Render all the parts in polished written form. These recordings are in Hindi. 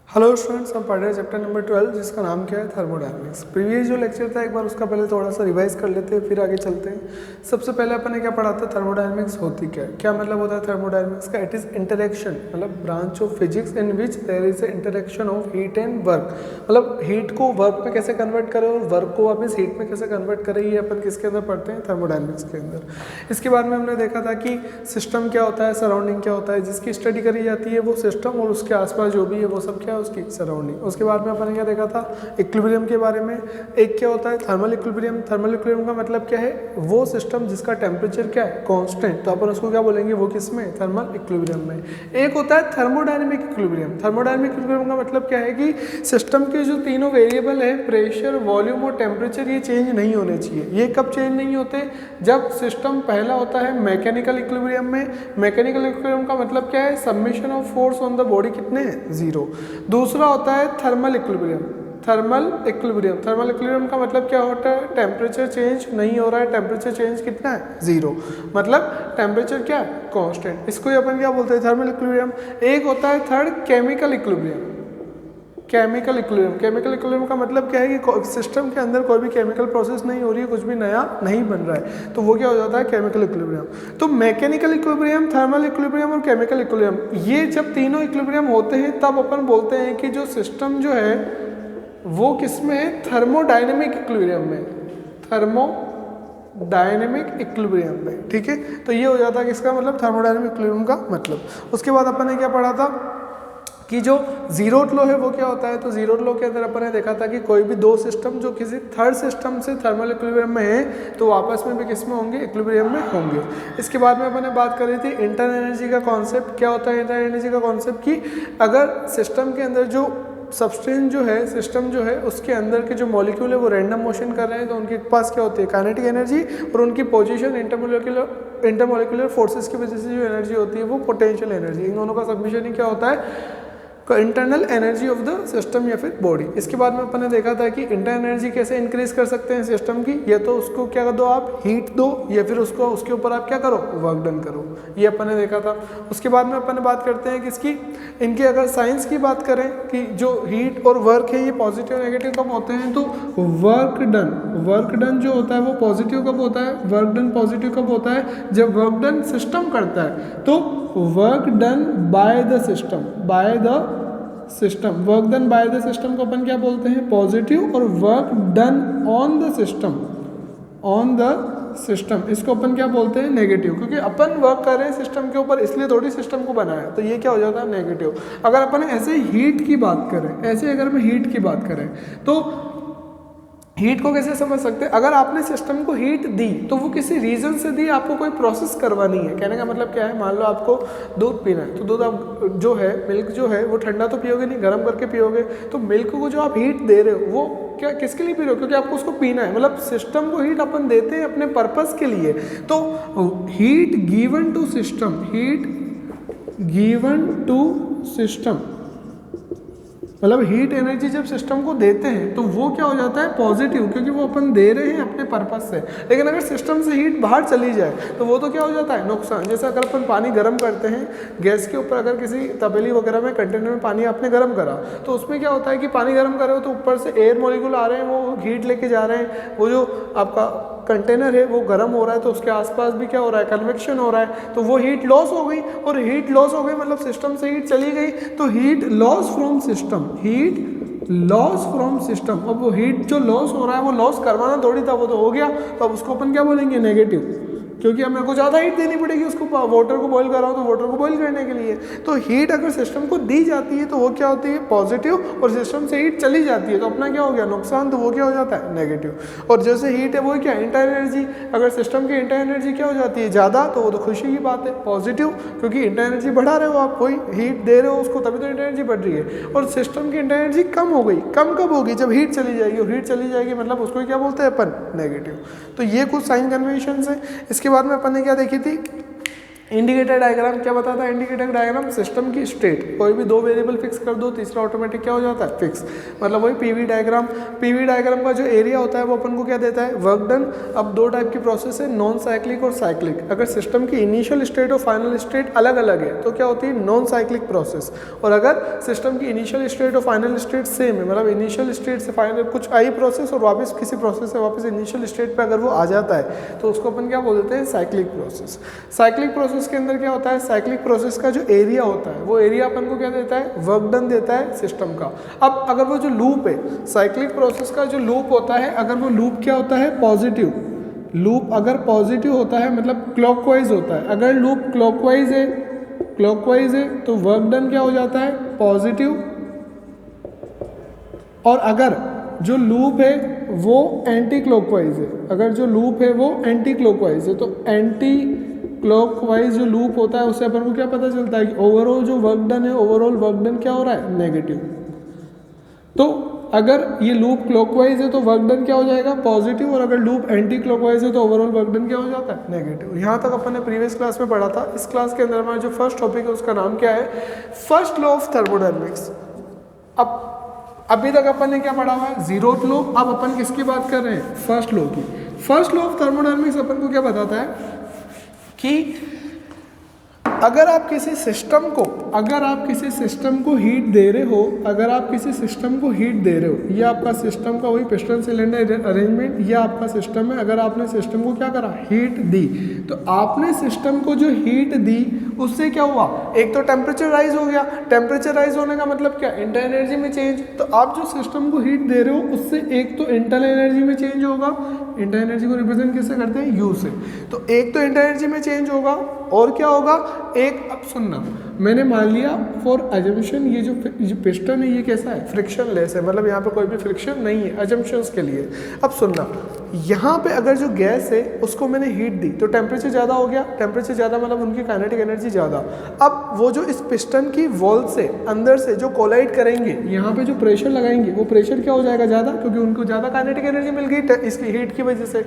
हेलो स्टूडेंट्स, हम पढ़ रहे हैं चैप्टर नंबर 12 जिसका नाम क्या है थर्मोडायनेमिक्स। प्रीवियस जो लेक्चर था एक बार उसका पहले थोड़ा सा रिवाइज कर लेते हैं, फिर आगे चलते हैं। सबसे पहले अपन ने क्या पढ़ा था, थर्मोडायनेमिक्स होती क्या मतलब होता है थर्मोडायनेमिक्स का। इट इज इंटरेक्शन, मतलब branch of physics in which there is interaction of heat and work. मतलब हीट को वर्क में कैसे कन्वर्ट करें और वर्क को वापस हीट में कैसे कन्वर्ट करें, ये अपन किसके अंदर पढ़ते हैं, थर्मोडायनेमिक्स के अंदर। इसके बाद में हमने देखा था कि सिस्टम क्या होता है, सराउंडिंग क्या होता है, जिसकी स्टडी करी जाती है वो सिस्टम और उसके आसपास जो भी है वो सब क्या है, उसकी सराउंडिंग। उसके बाद में अपन ने क्या देखा था, इक्विलिब्रियम के बारे में। एक क्या होता है थर्मल इक्विलिब्रियम। थर्मल इक्विलिब्रियम का मतलब क्या है, वो सिस्टम जिसका टेम्परेचर क्या है, कांस्टेंट, तो अपन उसको क्या बोलेंगे, वो किस में, थर्मल इक्विलिब्रियम में। एक होता है थर्मोडायनेमिक इक्विलिब्रियम। थर्मोडायनेमिक इक्विलिब्रियम का मतलब क्या है कि सिस्टम के जो तीनों वेरिएबल है, प्रेशर, वॉल्यूम और टेम्परेचर, ये चेंज नहीं होने चाहिए। ये कब चेंज नहीं होते, जब सिस्टम पहला होता है मैकेनिकल इक्विलिब्रियम में। मैकेनिकल इक्विलिब्रियम का मतलब क्या है, submission of force on the body कितने हैं, 0। दूसरा होता है thermal equilibrium. Thermal equilibrium, thermal equilibrium का मतलब क्या होता है, टेम्परेचर चेंज नहीं हो रहा है, टेम्परेचर चेंज कितना है, 0, मतलब टेम्परेचर क्या है, कांस्टेंट। इसको अपन क्या बोलते हैं, थर्मल इक्विलिब्रियम। एक होता है third chemical equilibrium. Chemical equilibrium, chemical equilibrium का मतलब क्या है कि सिस्टम के अंदर कोई भी केमिकल प्रोसेस नहीं हो रही है, कुछ भी नया नहीं बन रहा है, तो वो क्या हो जाता है, केमिकल इक्विलिब्रियम। तो मैकेनिकल इक्विलिब्रियम, थर्मल इक्विलिब्रियम और केमिकल इक्विलिब्रियम, ये जब तीनों इक्विलिब्रियम होते हैं तब अपन बोलते हैं कि जो सिस्टम जो है वो किस में है, थर्मोडायनेमिक इक्विलिब्रियम में। थर्मोडायनेमिक इक्विलिब्रियम में, ठीक है। तो ये हो जाता है किसका मतलब, थर्मोडायनेमिक इक्विलिब्रियम का मतलब। उसके बाद अपन ने क्या पढ़ा था कि जो जीरोथ लॉ है वो क्या होता है। तो जीरोथ लॉ के अंदर अपन ने देखा था कि कोई भी दो सिस्टम जो किसी थर्ड सिस्टम से थर्मल इक्विलिब्रियम में है तो आपस में भी किस में होंगे, इक्विलिब्रियम में होंगे। इसके बाद में अपन ने बात करी थी इंटरनल एनर्जी का कॉन्सेप्ट। क्या होता है इंटरनल एनर्जी का कॉन्सेप्ट, कि अगर सिस्टम के अंदर जो सब्सटेंस जो है, सिस्टम जो है उसके अंदर के जो मॉलिक्यूल है वो रैंडम मोशन कर रहे हैं, तो उनके पास क्या होती है, काइनेटिक एनर्जी, और उनकी पोजीशन इंटरमोलिकुलर फोर्सेस की वजह से जो एनर्जी होती है वो पोटेंशियल एनर्जी। इन दोनों का सबमिशन ही क्या होता है, internal energy of the system या फिर बॉडी। इसके बाद में अपन ने देखा था कि इंटरनल एनर्जी कैसे इंक्रीज कर सकते हैं सिस्टम की, या तो उसको क्या कर दो आप, हीट दो, या फिर उसको उसके ऊपर आप क्या करो, वर्क डन करो, ये अपन ने देखा था। उसके बाद में अपन ने बात करते हैं किसकी, इनकी अगर साइंस की बात करें कि जो हीट और वर्क है ये पॉजिटिव और नेगेटिव कब होते हैं, तो वर्क डन जो होता है वो पॉजिटिव कब होता है, वर्क डन पॉजिटिव कब होता है, जब वर्क डन सिस्टम करता है। तो work done by the system, work done by the system को अपन क्या बोलते हैं, पॉजिटिव, और work done on the system, इसको अपन क्या बोलते हैं, नेगेटिव। क्योंकि अपन वर्क कर रहे हैं सिस्टम के ऊपर, इसलिए थोड़ी सिस्टम को बनाया, तो ये क्या हो जाता है, नेगेटिव। अगर अपन ऐसे हीट की बात करें, ऐसे अगर मैं हीट की बात करें तो हीट को कैसे समझ सकते हैं, अगर आपने सिस्टम को हीट दी तो वो किसी रीजन से दी, आपको कोई प्रोसेस करवानी है। कहने का मतलब क्या है, मान लो आपको दूध पीना है, तो दूध आप जो है, मिल्क जो है वो ठंडा तो पियोगे नहीं, गर्म करके पियोगे। तो मिल्क को जो आप हीट दे रहे हो वो क्या किसके लिए पी रहे हो, क्योंकि आपको उसको पीना है। मतलब सिस्टम को हीट अपन देते हैं अपने पर्पस के लिए। तो हीट गिवन टू सिस्टम, मतलब हीट एनर्जी जब सिस्टम को देते हैं तो वो क्या हो जाता है, पॉजिटिव, क्योंकि वो अपन दे रहे हैं अपने पर्पस से। लेकिन अगर सिस्टम से हीट बाहर चली जाए तो वो तो क्या हो जाता है, नुकसान। जैसे अगर अपन पानी गर्म करते हैं गैस के ऊपर, अगर किसी तपेली वगैरह में, कंटेनर में पानी आपने गर्म करा, तो उसमें क्या होता है कि पानी गर्म कर रहे हो तो ऊपर से एयर मॉलिक्यूल आ रहे हैं, वो हीट लेके जा रहे हैं, वो जो आपका कंटेनर है वो गर्म हो रहा है, तो उसके आसपास भी क्या हो रहा है, कन्वेक्शन हो रहा है, तो वो हीट लॉस हो गई। और हीट लॉस हो गई मतलब सिस्टम से हीट चली गई, तो हीट लॉस फ्रॉम सिस्टम। अब वो हीट जो लॉस हो रहा है वो लॉस करवाना थोड़ी था, वो तो हो गया, तो अब उसको अपन क्या बोलेंगे, नेगेटिव, क्योंकि अब मेरे को ज़्यादा हीट देनी पड़ेगी उसको, वाटर को बॉईल कर रहा हूँ तो वाटर को बॉईल करने के लिए। तो हीट अगर सिस्टम को दी जाती है तो वो क्या होती है, पॉजिटिव, और सिस्टम से हीट चली जाती है तो अपना क्या हो गया, नुकसान, तो वो क्या हो जाता है, नेगेटिव। और जैसे हीट है वो क्या, इंटरनल एनर्जी, अगर सिस्टम की इंटरनल एनर्जी क्या हो जाती है, ज़्यादा, तो वो तो खुशी की बात है, पॉजिटिव, क्योंकि इंटरनल एनर्जी बढ़ा रहे हो आप, कोई हीट दे रहे हो उसको, तभी तो इंटरनल एनर्जी बढ़ रही है। और सिस्टम की इंटरनल एनर्जी कम हो गई, कम कब होगी, जब हीट चली जाएगी, और हीट चली जाएगी मतलब उसको क्या बोलते हैं अपन, नेगेटिव। तो ये कुछ साइन कन्वेंशन है। इसके बाद में अपन ने क्या देखी थी, इंडिकेटर डायग्राम क्या बताता है? इंडिकेटर डायग्राम सिस्टम की स्टेट, कोई भी दो वेरिएबल फिक्स कर दो, तीसरा ऑटोमेटिक क्या हो जाता है? फिक्स। मतलब वही पीवी डायग्राम। पीवी डायग्राम का जो एरिया होता है वो अपन को क्या देता है? Work done. अब दो टाइप की प्रोसेस है, नॉन साइक्लिक और साइक्लिक। अगर सिस्टम की इनिशियल स्टेट और फाइनल स्टेट अलग अलग है तो क्या होती है? Non cyclic process. और अगर सिस्टम की इनिशियल स्टेट और फाइनल स्टेट सेम है, मतलब इनिशियल स्टेट से फाइनल कुछ आई प्रोसेस और वापस किसी प्रोसेस से वापस इनिशियल स्टेट पे अगर वो आ जाता है तो उसको अपन क्या बोल देते हैं? Cyclic process. साइक्लिक प्रोसेस के अंदर क्या होता है? साइक्लिक प्रोसेस का जो एरिया होता है वो एरिया अपन को क्या देता है? वर्क डन देता है सिस्टम का। अब अगर वो जो लूप है, साइक्लिक प्रोसेस का जो लूप होता है, अगर वो लूप क्या होता है? Positive loop. अगर पॉजिटिव होता है मतलब क्लॉकवाइज होता है। अगर लूप क्लॉकवाइज है तो वर्क डन क्या हो जाता है? पॉजिटिव। और अगर जो लूप है वो एंटी क्लॉकवाइज है, अगर जो लूप है वो एंटी क्लॉकवाइज है, तो एंटी क्लॉकवाइज जो लूप होता है उससे अपन को क्या पता चलता है कि ओवरऑल जो वर्क डन है, ओवरऑल वर्क डन क्या हो रहा है? नेगेटिव। तो अगर ये लूप क्लॉकवाइज है तो वर्क डन क्या हो जाएगा? पॉजिटिव। और अगर लूप एंटी क्लॉकवाइज है तो ओवरऑल वर्क डन क्या हो जाता है? नेगेटिव। यहाँ तक अपन ने प्रीवियस क्लास में पढ़ा था। इस क्लास के अंदर हमारा जो फर्स्ट टॉपिक है उसका नाम क्या है? First law of thermodynamics. अब अभी तक अपन ने क्या पढ़ा हुआ है? Zeroth law. अब अपन किसकी बात कर रहे हैं? फर्स्ट लॉ की। फर्स्ट लॉ ऑफ थर्मोडायनेमिक्स अपन को क्या बताता है कि अगर आप किसी सिस्टम को हीट दे रहे हो, अगर आप किसी सिस्टम को हीट दे रहे हो, ये आपका सिस्टम का वही पिस्टन सिलेंडर अरेंजमेंट, ये आपका सिस्टम है। अगर आपने सिस्टम को क्या करा? हीट दी। तो आपने सिस्टम को जो हीट दी उससे क्या हुआ? एक तो टेम्परेचर राइज हो गया। टेम्परेचर राइज होने का मतलब क्या? इंटर एनर्जी में चेंज। तो आप जो सिस्टम को हीट दे रहे हो उससे एक तो इंटर एनर्जी में चेंज होगा। इंटर एनर्जी को रिप्रेजेंट किससे करते हैं? यू से। तो एक तो इंटर एनर्जी में चेंज होगा और क्या होगा? एक, अब सुनना, मैंने मान लिया फॉर अजम्पशन ये जो पिस्टन है ये कैसा है? फ्रिक्शन लेस है, मतलब यहाँ पे कोई भी फ्रिक्शन नहीं है अजम्पशंस के लिए। अब सुनना, यहाँ पे अगर जो गैस है उसको मैंने हीट दी तो टेम्परेचर ज़्यादा हो गया। टेम्परेचर ज़्यादा मतलब उनकी काइनेटिक एनर्जी ज़्यादा। अब वो जो इस पिस्टन की वॉल से अंदर से जो कोलाइड करेंगे, यहाँ पे जो प्रेशर लगाएंगे वो प्रेशर क्या हो जाएगा? ज़्यादा, क्योंकि उनको ज़्यादा काइनेटिक एनर्जी मिल गई इसकी हीट की वजह से।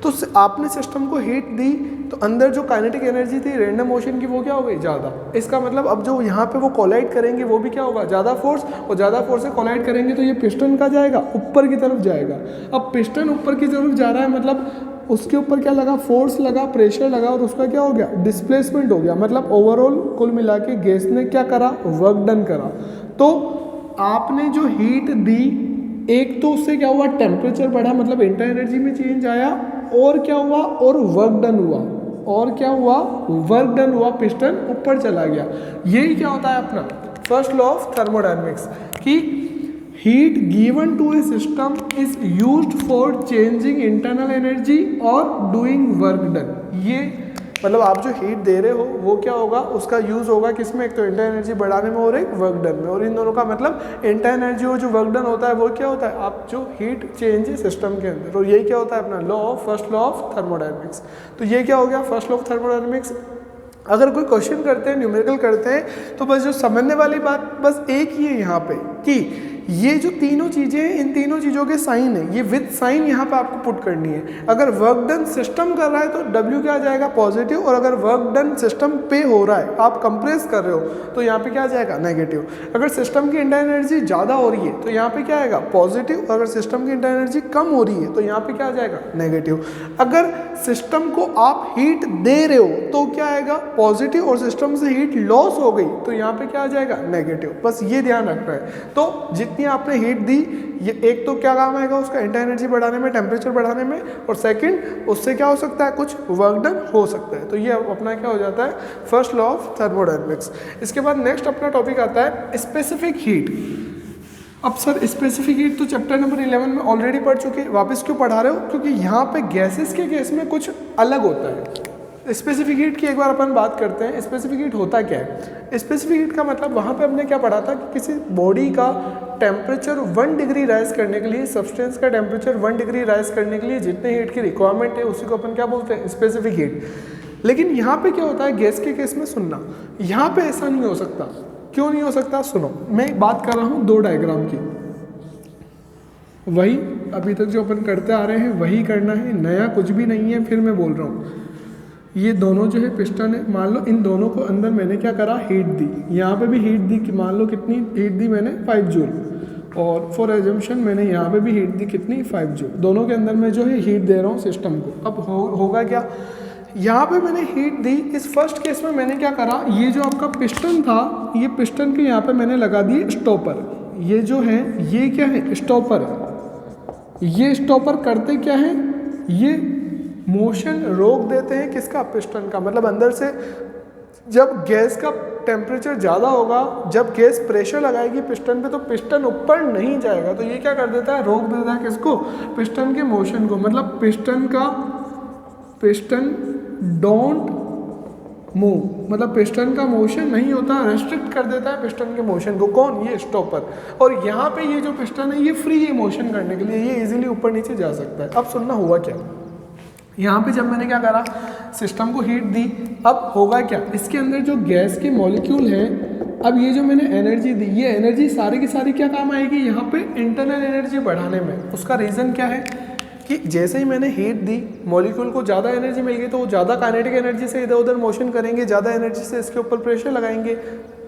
तो आपने सिस्टम को हीट दी तो अंदर जो काइनेटिक एनर्जी थी रैंडम मोशन की वो क्या हो गई? ज़्यादा। इसका मतलब अब जो यहाँ पे वो कोलाइड करेंगे वो भी क्या होगा? ज़्यादा फोर्स। और ज़्यादा फोर्स से कोलाइड करेंगे तो ये पिस्टन कहाँ जाएगा? ऊपर की तरफ जाएगा। अब पिस्टन ऊपर की तरफ जा रहा है मतलब उसके ऊपर क्या लगा? फोर्स लगा, प्रेशर लगा और उसका क्या हो गया? डिस्प्लेसमेंट हो गया। मतलब ओवरऑल कुल मिला के गैस ने क्या करा? वर्क डन करा। तो आपने जो हीट दी, एक तो उससे क्या हुआ? टेम्परेचर बढ़ा, मतलब इंटर एनर्जी में चेंज आया। और क्या हुआ? और वर्क डन हुआ। और क्या हुआ? वर्क डन हुआ, पिस्टन ऊपर चला गया। यही क्या होता है अपना फर्स्ट लॉ ऑफ थर्मोडायनेमिक्स कि heat given to a system is used for changing internal energy और डूइंग वर्क डन। ये मतलब आप जो हीट दे रहे हो वो क्या होगा? उसका यूज़ होगा किसमें? एक तो इंटर एनर्जी बढ़ाने में और एक वर्क डन में। और इन दोनों का मतलब इंटर एनर्जी और जो वर्क डन होता है वो क्या होता है? आप जो हीट चेंज है सिस्टम के अंदर। और यही क्या होता है अपना law of first law of thermodynamics. तो ये क्या हो गया? First law of thermodynamics. अगर कोई क्वेश्चन करते हैं, न्यूमेरिकल करते हैं, तो बस जो समझने वाली बात बस एक ही है यहाँ पे कि ये जो तीनों चीज़ें हैं, इन तीनों चीज़ों के साइन है, ये विद साइन यहाँ पे आपको पुट करनी है। अगर वर्क डन सिस्टम कर रहा है तो W क्या आ जाएगा? पॉजिटिव। और अगर वर्क डन सिस्टम पे हो रहा है, आप कंप्रेस कर रहे हो, तो यहाँ पे क्या आ जाएगा? नेगेटिव। अगर सिस्टम की इंटर एनर्जी ज़्यादा हो रही है तो यहाँ पे क्या आएगा? पॉजिटिव। अगर सिस्टम की इंटर एनर्जी कम हो रही है तो यहाँ पे क्या आ जाएगा? नेगेटिव। अगर सिस्टम को आप हीट दे रहे हो तो क्या आएगा? पॉजिटिव। और सिस्टम से हीट लॉस हो गई तो यहाँ पे क्या आ जाएगा? नेगेटिव। बस ये ध्यान रखना है। तो जितनी आपने हीट दी, ये एक तो क्या काम आएगा उसका? इंटर एनर्जी बढ़ाने में, टेम्परेचर बढ़ाने में। और सेकंड, उससे क्या हो सकता है? कुछ वर्क डन हो सकता है। तो ये अपना क्या हो जाता है? First law of thermodynamics. इसके बाद नेक्स्ट अपना टॉपिक आता है स्पेसिफिक हीट। अब सर स्पेसिफिक हीट तो चैप्टर नंबर 11 में ऑलरेडी पढ़ चुके हैं, वापस क्यों पढ़ा रहे हो? क्योंकि यहाँ पे गैसेस के केस में कुछ अलग होता है। स्पेसिफिक हीट की एक बार अपन बात करते हैं। स्पेसिफिक हीट होता क्या है? स्पेसिफिक हीट का मतलब वहाँ पे हमने क्या पढ़ा था कि किसी बॉडी का टेम्परेचर 1 डिग्री राइज करने के लिए, सब्सटेंस का टेम्परेचर 1 डिग्री राइज करने के लिए जितने हीट की रिक्वायरमेंट है उसी को अपन क्या बोलते हैं? Specific heat. लेकिन यहाँ पे क्या होता है गैस के केस में? सुनना, यहाँ पे ऐसा नहीं हो सकता। क्यों नहीं हो सकता? सुनो, मैं बात कर रहा हूँ 2 डायग्राम की। वही अभी तक जो अपन करते आ रहे हैं वही करना है, नया कुछ भी नहीं है। फिर मैं बोल रहा हूँ ये दोनों जो है पिस्टन है, मान लो इन दोनों को अंदर मैंने क्या करा, हीट दी, यहाँ पे भी हीट दी कि मान लो कितनी हीट दी मैंने 5 जूल, और फॉर एजम्पशन मैंने यहाँ पे भी हीट दी कितनी 5 जूल, दोनों के अंदर मैं जो है हीट दे रहा हूँ सिस्टम को। अब होगा क्या, यहाँ पे मैंने हीट दी, इस फर्स्ट केस में मैंने क्या करा, ये जो आपका पिस्टन था, ये पिस्टन के यहाँ पे मैंने लगा दिए स्टॉपर, ये जो है ये क्या है, स्टॉपर है। ये स्टॉपर करते क्या है, ये मोशन रोक देते हैं किसका, पिस्टन का। मतलब अंदर से जब गैस का टेम्परेचर ज़्यादा होगा, जब गैस प्रेशर लगाएगी पिस्टन पे, तो पिस्टन ऊपर नहीं जाएगा, तो ये क्या कर देता है, रोक देता है किसको, पिस्टन के मोशन को। मतलब पिस्टन डोंट मूव, मतलब पिस्टन का मोशन नहीं होता, रेस्ट्रिक्ट कर देता है पिस्टन के मोशन को। कौन, ये स्टॉपर। और यहाँ पे ये जो पिस्टन है ये फ्री है मोशन करने के लिए, ये इजीली ऊपर नीचे जा सकता है। अब सुनना हुआ क्या, यहाँ पे जब मैंने क्या करा, सिस्टम को हीट दी, अब होगा क्या, इसके अंदर जो गैस के मॉलिक्यूल हैं, अब ये जो मैंने एनर्जी दी, ये एनर्जी सारी की सारी क्या काम आएगी, यहाँ पे इंटरनल एनर्जी बढ़ाने में। उसका रीज़न क्या है कि जैसे ही मैंने हीट दी, मॉलिक्यूल को ज़्यादा एनर्जी मिल गई, तो वो ज़्यादा काइनेटिक एनर्जी से इधर उधर मोशन करेंगे, ज़्यादा एनर्जी से इसके ऊपर प्रेशर लगाएंगे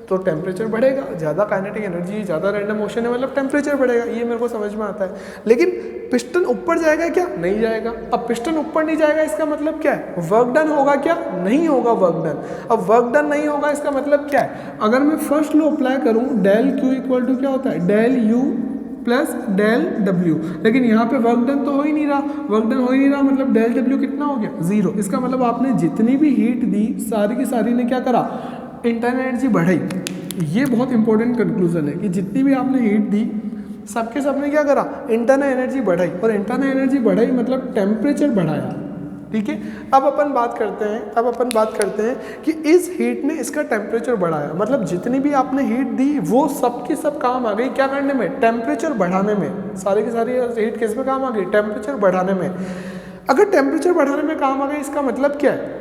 तो टेम्परेचर बढ़ेगा। ज़्यादा काइनेटिक एनर्जी, ज़्यादा रैंडम मोशन है, मतलब टेम्परेचर बढ़ेगा, ये मेरे को समझ में आता है। लेकिन पिस्टन ऊपर जाएगा क्या, नहीं जाएगा। अब पिस्टन ऊपर नहीं जाएगा, इसका मतलब क्या है, वर्क डन होगा क्या, नहीं होगा वर्क डन। अब वर्क डन नहीं होगा, इसका मतलब क्या है, अगर मैं फर्स्ट लॉ अप्लाई करूँ, डेल क्यू इक्वल टू क्या होता है, del U plus del W, लेकिन यहाँ पे वर्क डन तो हो ही नहीं रहा, वर्क डन हो ही नहीं रहा, मतलब डेल डब्ल्यू कितना हो गया, 0। इसका मतलब आपने जितनी भी हीट दी, सारी की सारी ने क्या करा, इंटरनल एनर्जी बढ़ाई। ये बहुत इंपॉर्टेंट कंक्लूजन है कि जितनी भी आपने हीट दी, सबके सब ने क्या करा, इंटरनल एनर्जी बढ़ाई, और इंटरनल एनर्जी बढ़ाई मतलब टेम्परेचर बढ़ाया। ठीक है, अब अपन बात करते हैं कि इस हीट ने इसका टेम्परेचर बढ़ाया, मतलब जितनी भी आपने हीट दी वो सब की सब काम आ गई क्या करने में, टेम्परेचर बढ़ाने में। सारी की सारी हीट किस में काम आ गई, टेम्परेचर बढ़ाने में। अगर टेम्परेचर बढ़ाने में काम आ गई, इसका मतलब क्या है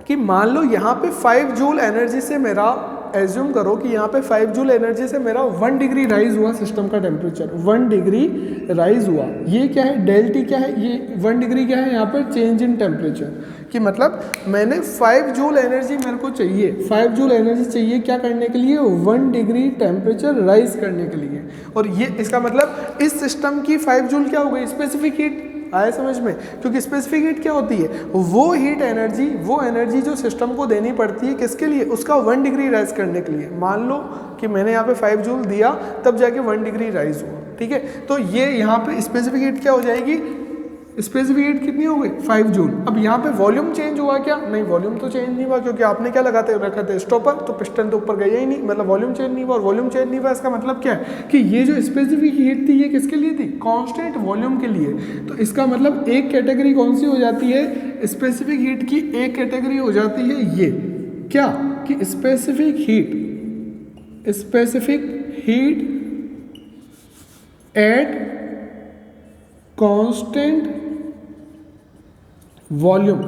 कि मान लो यहाँ पे 5 जूल एनर्जी से मेरा, एज्यूम करो कि यहाँ पे 5 जूल एनर्जी से मेरा 1 डिग्री राइज हुआ सिस्टम का टेम्परेचर, 1 डिग्री राइज हुआ। ये क्या है, डेल टी क्या है, ये 1 डिग्री क्या है, यहाँ पर चेंज इन टेम्परेचर, कि मतलब मैंने 5 जूल एनर्जी मेरे को चाहिए, 5 जूल एनर्जी चाहिए क्या करने के लिए, 1 डिग्री टेम्परेचर राइज करने के लिए। और ये इसका मतलब इस सिस्टम की 5 जूल क्या हो गई, स्पेसिफिक हीट। आया समझ में, क्योंकि स्पेसिफिक हीट क्या होती है, वो हीट एनर्जी, वो एनर्जी जो सिस्टम को देनी पड़ती है किसके लिए, उसका 1 डिग्री राइज करने के लिए। मान लो कि मैंने यहाँ पे 5 जूल दिया, तब जाके 1 डिग्री राइज हुआ। ठीक है, तो ये यहाँ पे स्पेसिफिक हीट क्या हो जाएगी, स्पेसिफिक हीट कितनी हो गई, 5 जूल। अब यहाँ पे वॉल्यूम चेंज हुआ क्या, नहीं वॉल्यूम तो चेंज नहीं हुआ, क्योंकि आपने क्या लगाते रखा था, स्टॉपर, तो पिस्टन तो ऊपर गया ही नहीं, मतलब वॉल्यूम चेंज नहीं हुआ। और वॉल्यूम चेंज नहीं हुआ, इसका मतलब क्या है कि ये जो स्पेसिफिक हीट थी ये किसके लिए थी, कांस्टेंट वॉल्यूम के लिए। तो इसका मतलब एक कैटेगरी कौन सी हो जाती है, स्पेसिफिक हीट की एक कैटेगरी हो जाती है ये क्या, कि specific heat at constant volume,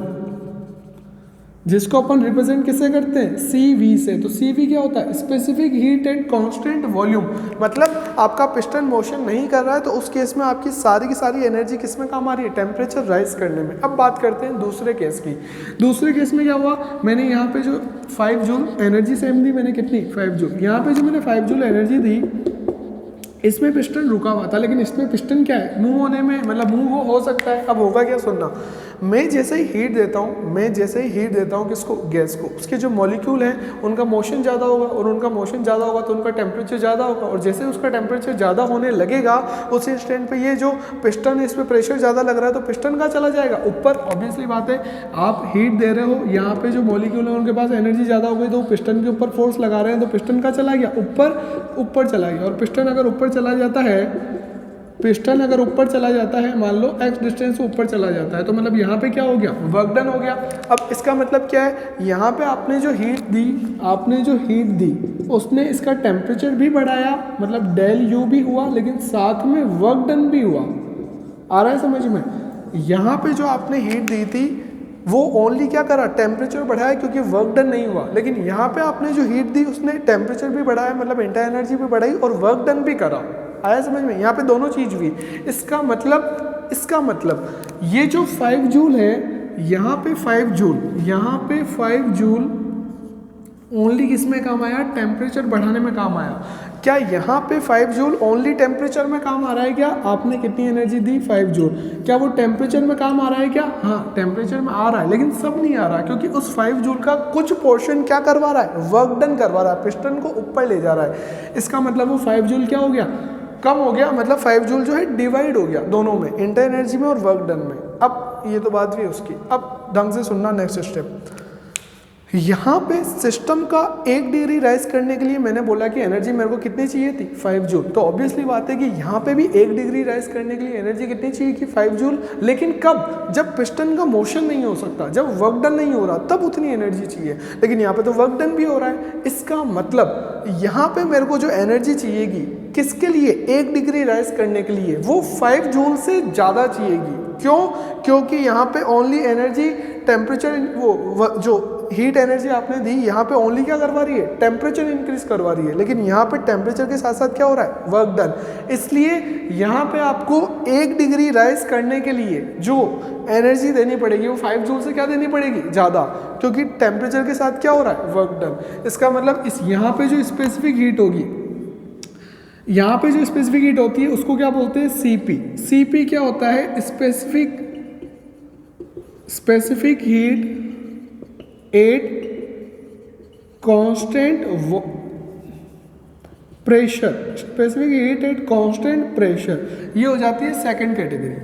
जिसको अपन रिप्रेजेंट किससे करते हैं, CV से। तो CV क्या होता है, specific heat at constant volume. मतलब आपका पिस्टन मोशन नहीं कर रहा है, तो उस केस में आपकी सारी की सारी एनर्जी किस में काम आ रही है, टेम्परेचर राइज करने में। अब बात करते हैं दूसरे केस की। दूसरे केस में क्या हुआ, मैंने यहाँ पे जो 5 जूल एनर्जी सेम दी, मैंने कितनी, 5 जूल। यहाँ पे जो मैंने 5 जूल एनर्जी दी, इसमें पिस्टन रुका हुआ था, लेकिन इसमें पिस्टन क्या है, मूव होने में, मतलब मूव हो सकता है। अब होगा क्या, सुनना, मैं जैसे ही हीट देता हूँ किसको, गैस को, उसके जो मॉलिक्यूल हैं उनका मोशन ज़्यादा होगा, और उनका मोशन ज़्यादा होगा तो उनका टेम्परेचर ज़्यादा होगा। और जैसे उसका टेम्परेचर ज़्यादा होने लगेगा, उस इंस्टेंट पे ये जो पिस्टन है, इस पर प्रेशर ज़्यादा लग रहा है, तो पिस्टन का चला जाएगा ऊपर। ऑब्वियसली बात है, आप हीट दे रहे हो, यहाँ पे जो मॉलिक्यूल है उनके पास एनर्जी ज़्यादा हो गई, तो पिस्टन के ऊपर फोर्स लगा रहे हैं, तो पिस्टन का चला गया ऊपर चला गया। और पिस्टन अगर ऊपर चला जाता है, मान लो x डिस्टेंस से ऊपर चला जाता है, तो मतलब यहाँ पे क्या हो गया, वर्क डन हो गया। अब इसका मतलब क्या है, यहाँ पे आपने जो हीट दी उसने इसका टेम्परेचर भी बढ़ाया, मतलब डेल यू भी हुआ, लेकिन साथ में वर्क डन भी हुआ। आ रहा है समझ में, यहाँ पे जो आपने हीट दी थी वो ओनली क्या करा, टेम्परेचर बढ़ाया, क्योंकि वर्क डन नहीं हुआ। लेकिन यहाँ पे आपने जो हीट दी उसने टेम्परेचर भी बढ़ाया, मतलब इंटरनल एनर्जी भी बढ़ाई, और वर्क डन भी करा। आया समझ में, यहाँ पे दोनों चीज हुई। इसका मतलब ये जो 5 जूल है, यहाँ पे 5 जूल, यहाँ पे 5 जूल ओनली किस में काम आया? टेम्परेचर बढ़ाने में काम आया। क्या यहाँ पे 5 जूल ओनली टेम्परेचर में काम आ रहा है क्या? आपने कितनी एनर्जी दी? 5 जूल। क्या वो टेम्परेचर में काम आ रहा है क्या? हाँ, टेम्परेचर में आ रहा है, लेकिन सब नहीं आ रहा, क्योंकि उस 5 जूल का कुछ पोर्शन क्या करवा रहा है? वर्क डन करवा रहा है, पिस्टन को ऊपर ले जा रहा है। इसका मतलब वो 5 जूल क्या हो गया? कम हो गया, मतलब 5 जूल जो है डिवाइड हो गया दोनों में, इंटर एनर्जी में और वर्क डन में। अब ये तो बात भी है उसकी, अब ढंग से सुनना नेक्स्ट स्टेप। यहाँ पे सिस्टम का 1 डिग्री राइज करने के लिए मैंने बोला कि एनर्जी मेरे को कितनी चाहिए थी? 5 जूल। तो ऑब्वियसली बात है कि यहाँ पे भी 1 डिग्री राइज करने के लिए एनर्जी कितनी चाहिए कि 5 जूल। लेकिन कब? जब पिस्टन का मोशन नहीं हो सकता, जब वर्क डन नहीं हो रहा, तब उतनी एनर्जी चाहिए। लेकिन यहाँ पे तो वर्क डन भी हो रहा है। इसका मतलब यहाँ पे मेरे को जो एनर्जी चाहिएगी किसके लिए? 1 डिग्री राइज करने के लिए, वो 5 जूल से ज़्यादा चाहिएगी। क्यों? क्योंकि यहाँ पे ओनली एनर्जी टेम्परेचर, वो जो हीट एनर्जी आपने दी यहाँ पे ओनली क्या करवा रही है? टेम्परेचर इंक्रीज करवा रही है। लेकिन यहाँ पे टेम्परेचर के साथ साथ क्या हो रहा है? Work done. इसलिए यहाँ पे आपको 1 डिग्री राइज करने के लिए जो एनर्जी देनी पड़ेगी वो 5 जूल से क्या देनी पड़ेगी? ज़्यादा, क्योंकि टेम्परेचर के साथ क्या हो रहा है? Work done. इसका मतलब इस यहाँ पे जो स्पेसिफिक हीट होगी, यहाँ पे जो स्पेसिफिक हीट होती है उसको क्या बोलते हैं? सीपी। सीपी क्या होता है? Specific heat at constant pressure. Specific heat at constant pressure, ये हो जाती है सेकंड कैटेगरी।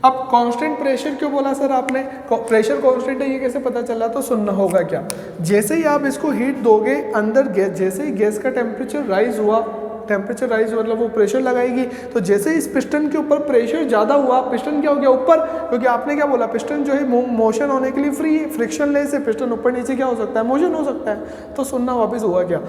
अब कांस्टेंट प्रेशर क्यों बोला सर आपने? प्रेशर कांस्टेंट है, ये कैसे पता चला? तो सुनना होगा क्या, जैसे ही आप इसको हीट दोगे अंदर गैस, जैसे ही गैस का टेम्परेचर राइज हुआ, टेम्परेचर राइज मतलब वो प्रेशर लगाएगी, तो जैसे इस पिस्टन के ऊपर प्रेशर ज़्यादा हुआ, पिस्टन क्या हो गया? ऊपर। क्योंकि आपने क्या बोला? पिस्टन जो है मोशन होने के लिए फ्री है, फ्रिक्शन लेस है, पिस्टन ऊपर नीचे क्या हो सकता है? मोशन हो सकता है। तो सुनना वापस हुआ क्या,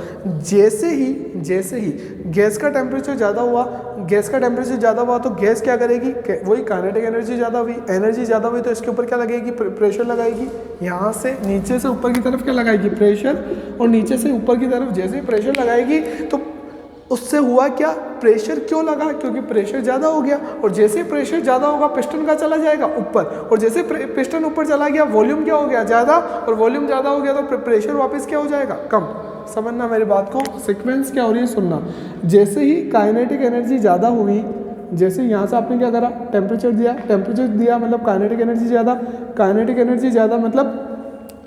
जैसे ही गैस का टेम्परेचर ज़्यादा हुआ, गैस का टेम्परेचर ज़्यादा हुआ तो गैस क्या करेगी? वही काइनेटिक एनर्जी ज़्यादा हुई, एनर्जी ज़्यादा हुई तो इसके ऊपर क्या लगेगी? प्रेशर लगाएगी। यहाँ से नीचे से ऊपर की तरफ क्या लगाएगी? प्रेशर। और नीचे से ऊपर की तरफ जैसे ही प्रेशर लगाएगी तो उससे हुआ क्या? प्रेशर क्यों लगा? क्योंकि प्रेशर ज़्यादा हो गया, और जैसे प्रेशर ज़्यादा होगा पिस्टन का चला जाएगा ऊपर, और जैसे पिस्टन ऊपर चला गया वॉल्यूम क्या हो गया? ज़्यादा, और वॉल्यूम ज़्यादा हो गया तो प्रेशर वापस क्या हो जाएगा? कम। समझना मेरी बात को, सीक्वेंस क्या हो रही है सुनना। जैसे ही काइनेटिक एनर्जी ज़्यादा हुई, जैसे यहाँ से आपने क्या करा? टेम्परेचर दिया मतलब काइनेटिक एनर्जी ज़्यादा, काइनेटिक एनर्जी ज़्यादा मतलब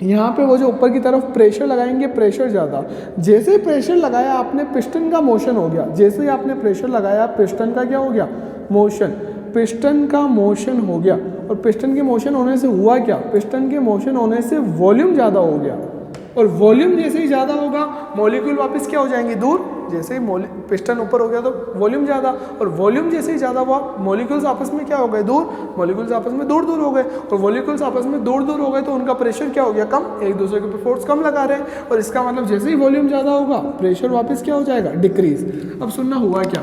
यहाँ पे वो जो ऊपर की तरफ प्रेशर लगाएंगे, प्रेशर ज़्यादा। जैसे ही प्रेशर लगाया आपने, पिस्टन का मोशन हो गया। जैसे ही आपने प्रेशर लगाया, पिस्टन का क्या हो गया? मोशन। पिस्टन का मोशन हो गया, और पिस्टन के मोशन होने से हुआ क्या? पिस्टन के मोशन होने से वॉल्यूम ज़्यादा हो गया, और वॉल्यूम जैसे ही ज़्यादा होगा मॉलिक्यूल वापस क्या हो जाएंगे? दूर। जैसे ही पिस्टन ऊपर हो गया तो वॉल्यूम ज़्यादा, और वॉल्यूम जैसे ही ज़्यादा हुआ मॉलिक्यूल्स आपस में क्या हो गए? दूर। मॉलिक्यूल्स आपस में दूर दूर हो गए, और मॉलिक्यूल्स आपस में दूर दूर हो गए तो उनका प्रेशर क्या हो गया? कम। एक दूसरे के ऊपर फोर्स कम लगा रहे हैं, और इसका मतलब जैसे ही वॉल्यूम ज़्यादा होगा प्रेशर वापस क्या हो जाएगा? डिक्रीज। अब सुनना हुआ क्या,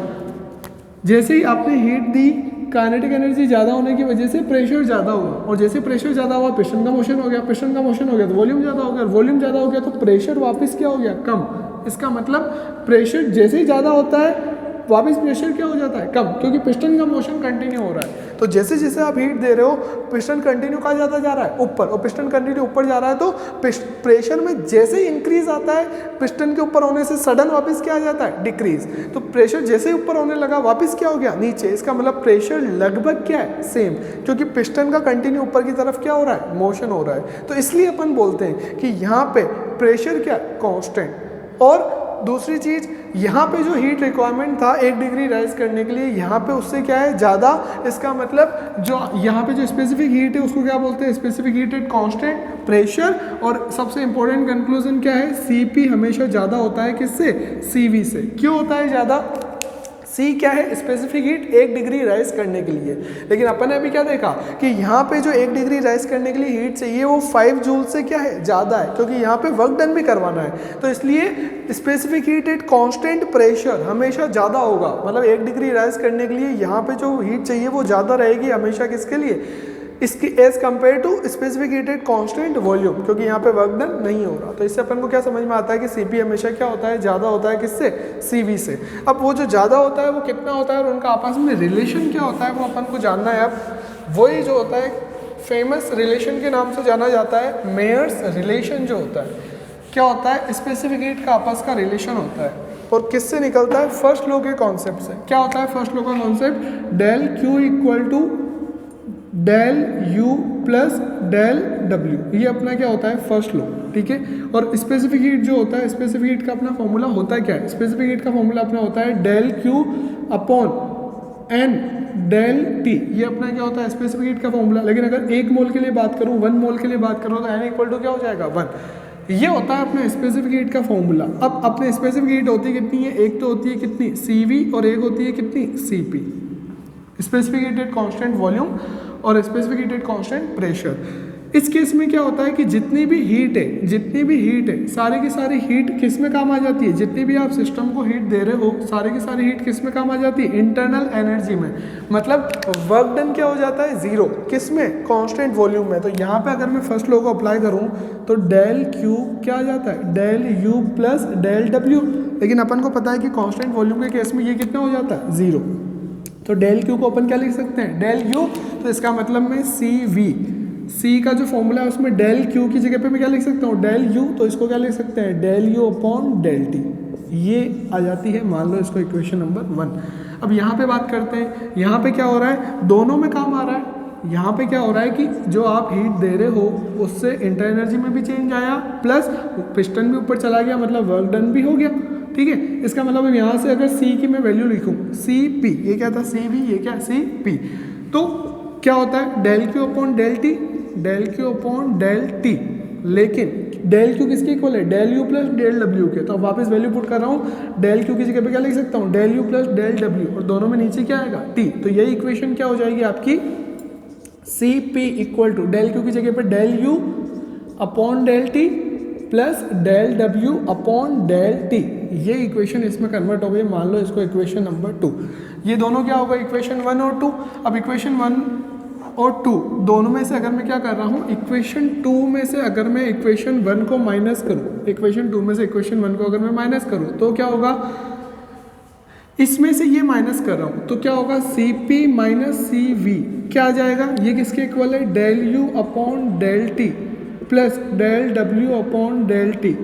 जैसे ही आपने हीट दी, काइनेटिक एनर्जी ज़्यादा होने की वजह से प्रेशर ज़्यादा हुआ, और जैसे प्रेशर ज़्यादा हुआ पिस्टन का मोशन हो गया, पिस्टन का मोशन हो गया तो वॉल्यूम ज़्यादा हो गया, वॉल्यूम ज़्यादा हो गया तो प्रेशर वापस क्या हो गया? कम। इसका मतलब प्रेशर जैसे ही ज़्यादा होता है वापस प्रेशर क्या हो जाता है? कम, क्योंकि पिस्टन का मोशन कंटिन्यू हो रहा है। तो जैसे जैसे आप हीट दे रहे हो पिस्टन कंटिन्यू कहाँ जाता जा रहा है? ऊपर। और पिस्टन कंटिन्यू ऊपर जा रहा है तो प्रेशर में जैसे ही इंक्रीज आता है, पिस्टन के ऊपर होने से सडन वापस क्या आ जाता है? डिक्रीज। तो प्रेशर जैसे ही ऊपर होने लगा वापस क्या हो गया? नीचे। इसका मतलब प्रेशर लगभग क्या है? सेम, क्योंकि पिस्टन का कंटिन्यू ऊपर की तरफ क्या हो रहा है? मोशन हो रहा है। तो इसलिए अपन बोलते हैं कि यहाँ पे प्रेशर क्या? कॉन्स्टेंट। और दूसरी चीज़, यहाँ पे जो हीट रिक्वायरमेंट था 1 डिग्री राइज करने के लिए, यहाँ पे उससे क्या है? ज़्यादा। इसका मतलब जो यहाँ पे जो स्पेसिफिक हीट है उसको क्या बोलते हैं? Specific heat at constant pressure. और सबसे इंपॉर्टेंट कंक्लूजन क्या है? सीपी हमेशा ज़्यादा होता है किससे? सीवी से। क्यों होता है ज़्यादा? सी क्या है? स्पेसिफिक हीट 1 डिग्री राइज करने के लिए। लेकिन अपन ने अभी क्या देखा कि यहाँ पे जो 1 डिग्री राइज करने के लिए हीट चाहिए वो 5 जूल से क्या है? ज़्यादा है, क्योंकि यहाँ पे वर्क डन भी करवाना है। तो इसलिए specific heat at constant pressure हमेशा ज़्यादा होगा। मतलब 1 डिग्री राइज करने के लिए यहाँ पे जो हीट चाहिए वो ज़्यादा रहेगी हमेशा। किसके लिए? इसकी as compare to specific heat at constant volume, क्योंकि यहाँ पे वर्क डन नहीं हो रहा। तो इससे अपन को क्या समझ में आता है कि सीपी हमेशा क्या होता है? ज़्यादा होता है। किससे? सीवी से। अब वो जो ज़्यादा होता है वो कितना होता है और उनका आपस में रिलेशन क्या होता है वो अपन को जानना है। अब वही जो होता है फेमस रिलेशन के नाम से जाना जाता है। मेयर्स रिलेशन जो होता है क्या होता है, स्पेसिफिक हीट का आपस का रिलेशन होता है और किससे निकलता है, फर्स्ट लॉ के कॉन्सेप्ट से। क्या होता है फर्स्ट लॉ का concept, del Q equal to del U plus del W, ये अपना क्या होता है फर्स्ट लॉ, ठीक है। और स्पेसिफिक हीट जो होता है, स्पेसिफिक हीट का अपना फॉर्मूला होता है क्या है, स्पेसिफिक हीट का फॉर्मूला अपना होता है del Q upon n del T, ये अपना क्या होता है स्पेसिफिक हीट का फॉर्मूला। लेकिन अगर 1 मोल के लिए बात करूँ, 1 मोल के लिए बात करूँ तो एन इक्वल टू क्या हो जाएगा 1, ये होता है अपना स्पेसिफिक हीट का फॉर्मूला। अब अपने स्पेसिफिक हीट होती है कितनी है, एक तो होती है कितनी CV और एक होती है कितनी CP, specific heated constant volume और स्पेसिफिक हीटेड कांस्टेंट प्रेशर। इस केस में क्या होता है कि जितनी भी हीट है सारी की सारी हीट किस में काम आ जाती है, जितनी भी आप सिस्टम को हीट दे रहे हो सारी की सारी हीट किस में काम आ जाती है, इंटरनल एनर्जी में। मतलब वर्क डन क्या हो जाता है जीरो, किस में, कांस्टेंट वॉल्यूम में। तो यहाँ पे अगर मैं फर्स्ट लॉ को अप्लाई करूँ तो डेल क्यू क्या आ जाता है, del U plus del W. लेकिन अपन को पता है कि कांस्टेंट वॉल्यूम के केस में ये कितना हो जाता है जीरो। तो डेल क्यू को अपन क्या लिख सकते हैं, डेल यू, तो इसका मतलब में CV, C का जो फॉर्मूला है उसमें डेल क्यू की जगह पे मैं क्या लिख सकता हूँ, डेल यू, तो इसको क्या लिख सकते हैं del U upon del T, ये आ जाती है मान लो इसको इक्वेशन नंबर 1। अब यहाँ पे बात करते हैं, यहाँ पे क्या हो रहा है, दोनों में काम आ रहा है। यहाँ पे क्या हो रहा है कि जो आप हीट दे रहे हो उससे इंटर एनर्जी में भी चेंज आया, प्लस पिस्टन भी ऊपर चला गया, मतलब वर्क डन भी हो गया, ठीक है। इसका मतलब अब यहाँ से अगर C की मैं वैल्यू लिखूँ, CP, ये क्या था CV, ये क्या CP, तो क्या होता है del Q upon del T, del Q upon del T. लेकिन डेल क्यू किसके इक्वल है, del U plus del W के। तो अब वापस वैल्यू पुट कर रहा हूँ, डेल क्यू की जगह पे क्या लिख सकता हूँ, del U plus del W, और दोनों में नीचे क्या आएगा टी। तो यही इक्वेशन क्या हो जाएगी आपकी, CP equal to del Q की जगह पे del U upon del T plus del W upon del T. ये इक्वेशन इसमें कन्वर्ट हो गई, मान लो इसको इक्वेशन नंबर 2। ये दोनों क्या होगा, इक्वेशन 1 और 2। अब इक्वेशन 1 और 2 दोनों में से अगर मैं क्या कर रहा हूँ, इक्वेशन 2 में से अगर मैं इक्वेशन 1 को माइनस करूँ, इक्वेशन 2 में से इक्वेशन 1 को अगर मैं माइनस करूँ तो क्या होगा, इसमें से ये माइनस कर रहा हूँ तो क्या होगा, CP माइनस CV क्या आ जाएगा, ये किसके इक्वल है, del U upon del T plus del W upon del T.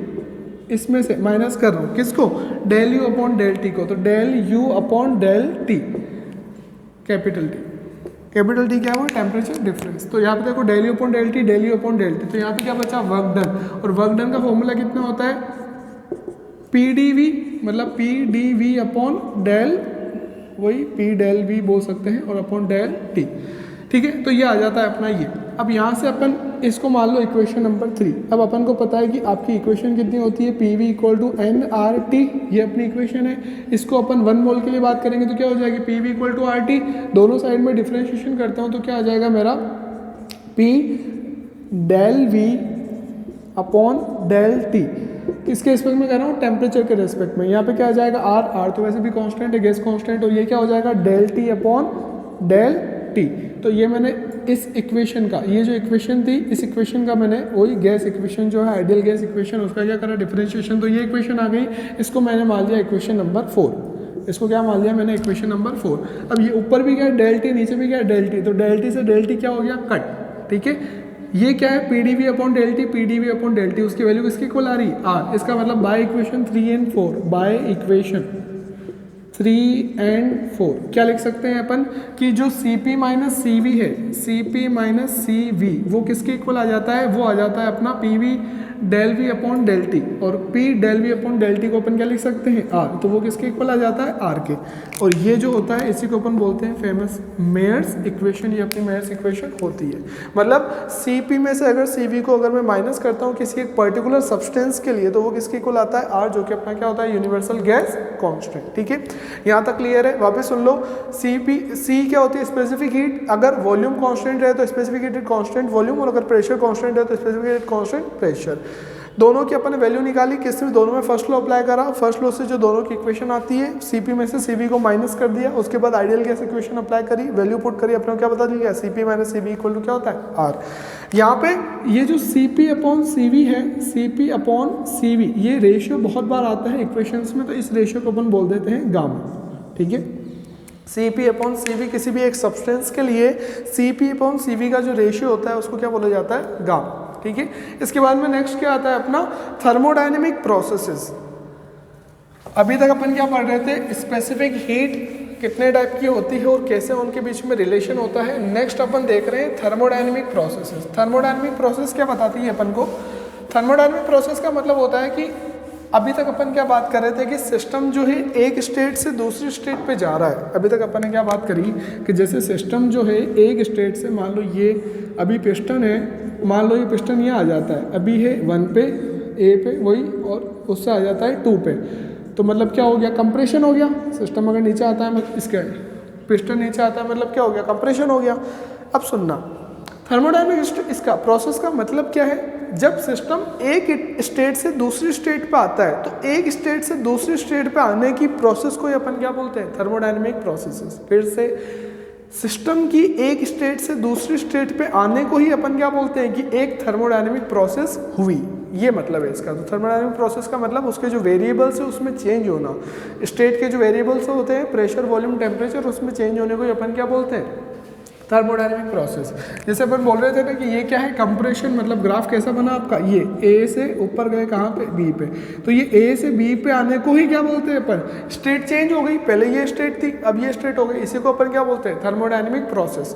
इसमें से माइनस कर रहा हूँ किसको, del U upon del T को, तो del U upon del T, capital T. Capital T क्या हुआ, टेम्परेचर डिफरेंस। तो यहाँ पे देखो del U upon del T, del U upon del T, तो यहाँ पे क्या बचा, वर्क डन। और वर्क डन का फॉर्मूला कितना होता है, PdV, मतलब PdV अपॉन डेल, वही P डेल V बोल सकते हैं, और अपॉन डेल टी, ठीक है। तो ये आ जाता है अपना ये। अब यहाँ से अपन इसको मान लो इक्वेशन नंबर 3। अब अपन को पता है कि आपकी इक्वेशन कितनी होती है, PV इक्वल टू nRT, ये अपनी इक्वेशन है। इसको अपन 1 मोल के लिए बात करेंगे तो क्या हो जाएगी, PV इक्वल टू RT, दोनों साइड में डिफ्रेंशिएशन करता हूँ तो क्या आ जाएगा मेरा, P del V upon del T. किसके रिस्पेक्ट में कर रहा हूँ, टेम्परेचर के रिस्पेक्ट में। यहाँ पे क्या आ जाएगा, R तो वैसे भी कांस्टेंट है, गैस कांस्टेंट, और ये क्या हो जाएगा, del T upon del T. तो ये मैंने इस इक्वेशन का, ये जो इक्वेशन थी इस इक्वेशन का मैंने वही गैस इक्वेशन जो है, आइडियल गैस इक्वेशन, उसका क्या करा, डिफरेंशिएशन। तो ये इक्वेशन आ गई, इसको मैंने मान लिया इक्वेशन नंबर 4। इसको क्या मान लिया मैंने, इक्वेशन नंबर 4। अब ये ऊपर भी क्या है डेल टी, नीचे भी क्या है डेल टी, तो डेल टी से डेल टी क्या हो गया, कट, ठीक है। ये क्या है, PdV upon del T, PdV upon del T, उसकी वैल्यू किसकी इक्वल आ रही, R। इसका मतलब by equation 3 and 4, by equation 3 and 4 क्या लिख सकते हैं अपन कि जो CP माइनस CV है, CP माइनस CV वो किसके इक्वल आ जाता है, वो आ जाता है अपना PV del V upon del T, और P del V upon del T को अपन क्या लिख सकते हैं, R। तो वो किसके इक्वल आ जाता है, R के। और ये जो होता है इसी को अपन बोलते हैं फेमस मेयर्स इक्वेशन, ये अपनी मेयर्स इक्वेशन होती है। मतलब CP में से अगर CV को अगर मैं माइनस करता हूँ किसी एक पर्टिकुलर सब्सटेंस के लिए तो वो किसके इक्वल आता है, R, जो कि अपना क्या होता है, यूनिवर्सल गैस कांस्टेंट, ठीक है। यहाँ तक क्लियर है, वापस सुन लो। C क्या होती है, स्पेसिफिक हीट। अगर वॉल्यूम कांस्टेंट है तो स्पेसिफिक हीट कांस्टेंट वॉल्यूम, और अगर प्रेशर कांस्टेंट है तो स्पेसिफिक हीट कांस्टेंट प्रेशर। दोनों की अपन ने वैल्यू निकाली, किस में, दोनों में फर्स्ट लॉ अप्लाई करा। फर्स्ट लॉ से जो दोनों की इक्वेशन आती है, CP में से CV को माइनस कर दिया, उसके बाद आइडियल गैस इक्वेशन अप्लाई करी, वैल्यू पुट करी, अपने क्या बता दिया, CP minus CV equal to क्या होता है, R। यहाँ पे ये जो CP अपॉन CV है, CP अपॉन CV, ये रेशियो बहुत बार आता है इक्वेशंस में, तो इस रेशियो को अपन बोल देते हैं गामा, ठीक है। Cp अपॉन Cv किसी भी एक सब्सटेंस के लिए Cp अपॉन Cv का जो रेशियो होता है उसको क्या बोला जाता है, गाम। ठीक है, इसके बाद में नेक्स्ट क्या आता है अपना थर्मोडायनेमिक प्रोसेसेस। अभी तक अपन क्या पढ़ रहे थे, स्पेसिफिक हीट कितने टाइप की होती है और कैसे उनके बीच में रिलेशन होता है। नेक्स्ट अपन देख रहे हैं थर्मोडायनेमिक प्रोसेसेस। थर्मोडायनेमिक प्रोसेस क्या बताती है अपन को, थर्मोडायनेमिक प्रोसेस का मतलब होता है कि अभी तक अपन क्या बात कर रहे थे कि सिस्टम जो है एक स्टेट से दूसरी स्टेट पे जा रहा है। अभी तक अपन ने क्या बात करी कि जैसे सिस्टम जो है एक स्टेट से, मान लो ये अभी पिस्टन है, मान लो ये पिस्टन यहाँ आ जाता है, अभी है 1 पे, ए पे वही, और उससे आ जाता है 2 पे, तो मतलब क्या हो गया, कंप्रेशन हो गया। सिस्टम अगर नीचे आता है मतलब इसका पिस्टन नीचे आता है मतलब क्या हो गया, कंप्रेशन हो गया। अब सुनना, थर्मोडायनेमिक इसका प्रोसेस का मतलब क्या है, जब सिस्टम एक स्टेट से दूसरी स्टेट पे आता है तो एक स्टेट से दूसरी स्टेट पे आने की प्रोसेस को अपन क्या बोलते हैं, थर्मोडायनेमिक प्रोसेसेस। फिर से सिस्टम की एक स्टेट से दूसरी स्टेट पे आने को ही अपन क्या बोलते हैं कि एक थर्मोडायनेमिक प्रोसेस हुई, ये मतलब है इसका। तो थर्मोडायनेमिक प्रोसेस का मतलब उसके जो वेरिएबल्स है उसमें चेंज होना, स्टेट के जो वेरिएबल्स होते हैं प्रेशर, वॉल्यूम, टेम्परेचर, उसमें चेंज होने को ही अपन क्या बोलते हैं, थर्मोडायनेमिक प्रोसेस। जैसे अपन बोल रहे थे ना कि ये क्या है, कंप्रेशन, मतलब ग्राफ कैसा बना आपका, ये ए से ऊपर गए कहाँ पे, बी पे, तो ये ए से बी पे आने को ही क्या बोलते हैं अपन, स्टेट चेंज हो गई। पहले ये स्टेट थी, अब ये स्टेट हो गई, इसी को अपन क्या बोलते हैं, थर्मोडायनेमिक प्रोसेस।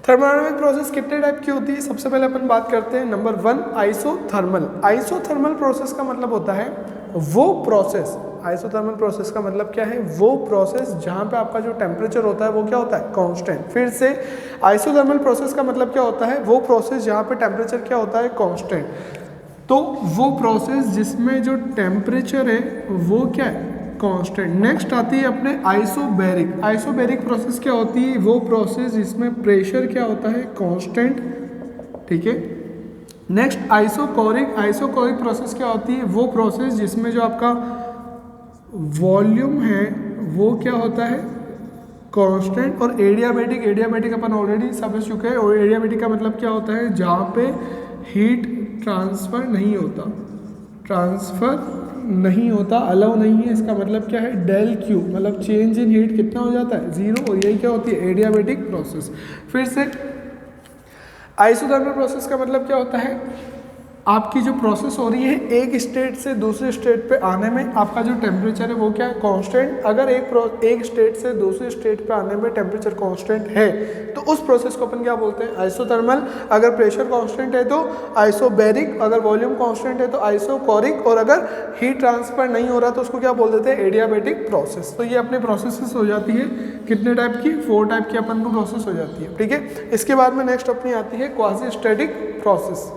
थर्मोडायनेमिक प्रोसेस कितने टाइप की होती है, सबसे पहले अपन बात करते हैं नंबर 1 आइसोथर्मल। आइसोथर्मल प्रोसेस का मतलब होता है वो प्रोसेस, आइसोथर्मल प्रोसेस का मतलब क्या है, वो प्रोसेस जहाँ पे आपका जो टेम्परेचर होता है वो क्या होता है, कांस्टेंट। फिर से आइसोथर्मल प्रोसेस का मतलब क्या होता है, वो प्रोसेस जहाँ पे टेम्परेचर क्या होता है, कांस्टेंट। तो वो प्रोसेस जिसमें जो टेम्परेचर है वो क्या है, कांस्टेंट। नेक्स्ट आती है अपने आइसोबैरिक। आइसोबैरिक प्रोसेस क्या होती है, वो प्रोसेस जिसमें प्रेशर क्या होता है, कांस्टेंट। ठीक है, नेक्स्ट आइसोकोरिक। आइसोकोरिक प्रोसेस क्या होती है, वो प्रोसेस जिसमें जो आपका वॉल्यूम है वो क्या होता है, कांस्टेंट। और एडियाबैटिक, एडियाबैटिक अपन ऑलरेडी समझ चुके हैं। और एडियाबैटिक का मतलब क्या होता है, जहाँ पे हीट ट्रांसफर नहीं होता, ट्रांसफर नहीं होता, अलाउ नहीं है, इसका मतलब क्या है, डेल क्यू, मतलब चेंज इन हीट कितना हो जाता है, 0। और यही क्या होती है, एडियाबैटिक प्रोसेस। फिर से आइसोथर्मल प्रोसेस का मतलब क्या होता है, आपकी जो प्रोसेस हो रही है एक स्टेट से दूसरे स्टेट पे आने में आपका जो टेम्परेचर है वो क्या है, कांस्टेंट। अगर एक स्टेट से दूसरे स्टेट पे आने में टेम्परेचर कांस्टेंट है तो उस प्रोसेस को अपन क्या बोलते हैं, आइसोथर्मल। अगर प्रेशर कांस्टेंट है तो आइसोबैरिक, अगर वॉल्यूम कांस्टेंट है तो आइसोकोरिक, और अगर हीट ट्रांसफर नहीं हो रहा तो उसको क्या बोल देते हैं, एडियाबैटिक प्रोसेस। तो ये अपनी प्रोसेसेस हो जाती है कितने टाइप की, 4 टाइप की अपन को प्रोसेस हो जाती है। ठीक है, इसके बाद में नेक्स्ट अपनी आती है quasi static process.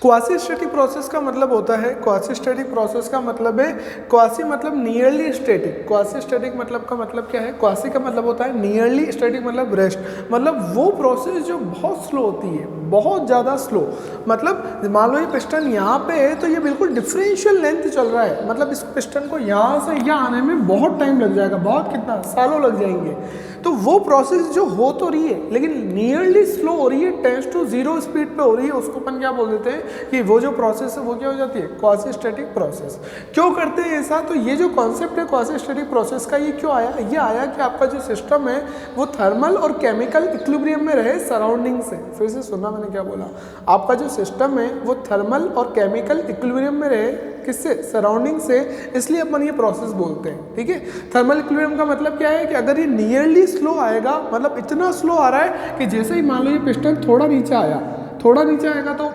Quasi static process का मतलब होता है, क्वासी स्टैटिक प्रोसेस का मतलब है, क्वासी मतलब नियरली स्टैटिक। क्वासी स्टैटिक मतलब का मतलब क्या है, क्वासी का मतलब होता है नियरली, स्टैटिक मतलब रेस्ट, मतलब वो प्रोसेस जो बहुत स्लो होती है, बहुत ज़्यादा स्लो। मतलब मान लो ये पिस्टन यहाँ पे है तो ये बिल्कुल डिफरेंशियल लेंथ चल रहा है, मतलब इस पिस्टन को यहाँ से यहाँ आने में बहुत टाइम लग जाएगा, बहुत कितना सालों लग जाएंगे। तो वो प्रोसेस जो हो तो रही है लेकिन नियरली स्लो हो रही है, 10 स्पीड पे हो रही है, उसको अपन क्या बोल देते हैं कि वो जो प्रोसेस है वो क्या हो जाती है, क्वासी स्टैटिक प्रोसेस। क्यों करते हैं ऐसा, तो ये जो कॉन्सेप्ट है क्वासी स्टैटिक प्रोसेस का, ये क्यों आया, ये आया कि आपका जो सिस्टम है वो थर्मल और केमिकल इक्विलिब्रियम में रहे सराउंडिंग से। फिर से सुनना मैंने क्या बोला, आपका जो सिस्टम है वो थर्मल और केमिकल इक्विलिब्रियम में रहे, किससे, सराउंडिंग से, इसलिए अपन ये प्रोसेस बोलते हैं। ठीक है, थर्मल इक्विलिब्रियम का मतलब क्या है कि अगर ये नियरली स्लो आएगा, मतलब इतना स्लो आ रहा है कि जैसे ही मान लो ये पिस्टन थोड़ा नीचे आया, थोड़ा नीचे आएगा तो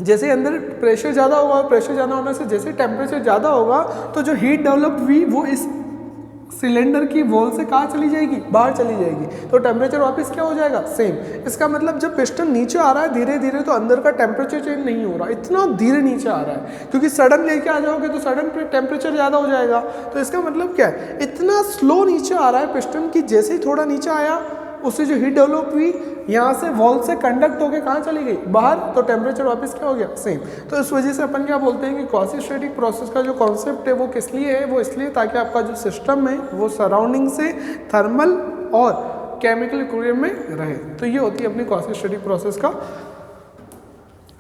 जैसे अंदर प्रेशर ज़्यादा होगा, प्रेशर ज़्यादा होने से जैसे टेम्परेचर ज़्यादा होगा तो जो हीट डेवलप हुई वो इस सिलेंडर की वॉल से कहाँ चली जाएगी, बाहर चली जाएगी, तो टेम्परेचर वापस क्या हो जाएगा, सेम। इसका मतलब जब पिस्टन नीचे आ रहा है धीरे धीरे तो अंदर का टेम्परेचर चेंज नहीं हो रहा, इतना धीरे नीचे आ रहा है, क्योंकि सडन लेके आ जाओगे तो सडन टेम्परेचर ज़्यादा हो जाएगा। तो इसका मतलब क्या है, इतना स्लो नीचे आ रहा है पिस्टन की, जैसे ही थोड़ा नीचे आया उससे जो हीट डेवलप हुई यहाँ से वॉल से कंडक्ट होकर कहाँ चली गई, बाहर, तो टेम्परेचर वापस क्या हो गया, सेम। तो इस वजह से अपन क्या बोलते हैं कि क्वासी स्टैटिक प्रोसेस का जो कॉन्सेप्ट है वो किस लिए है, वो इसलिए ताकि आपका जो सिस्टम है वो सराउंडिंग से थर्मल और केमिकल इक्विलिब्रियम में रहे। तो ये होती है अपनी क्वासी स्टैटिक प्रोसेस का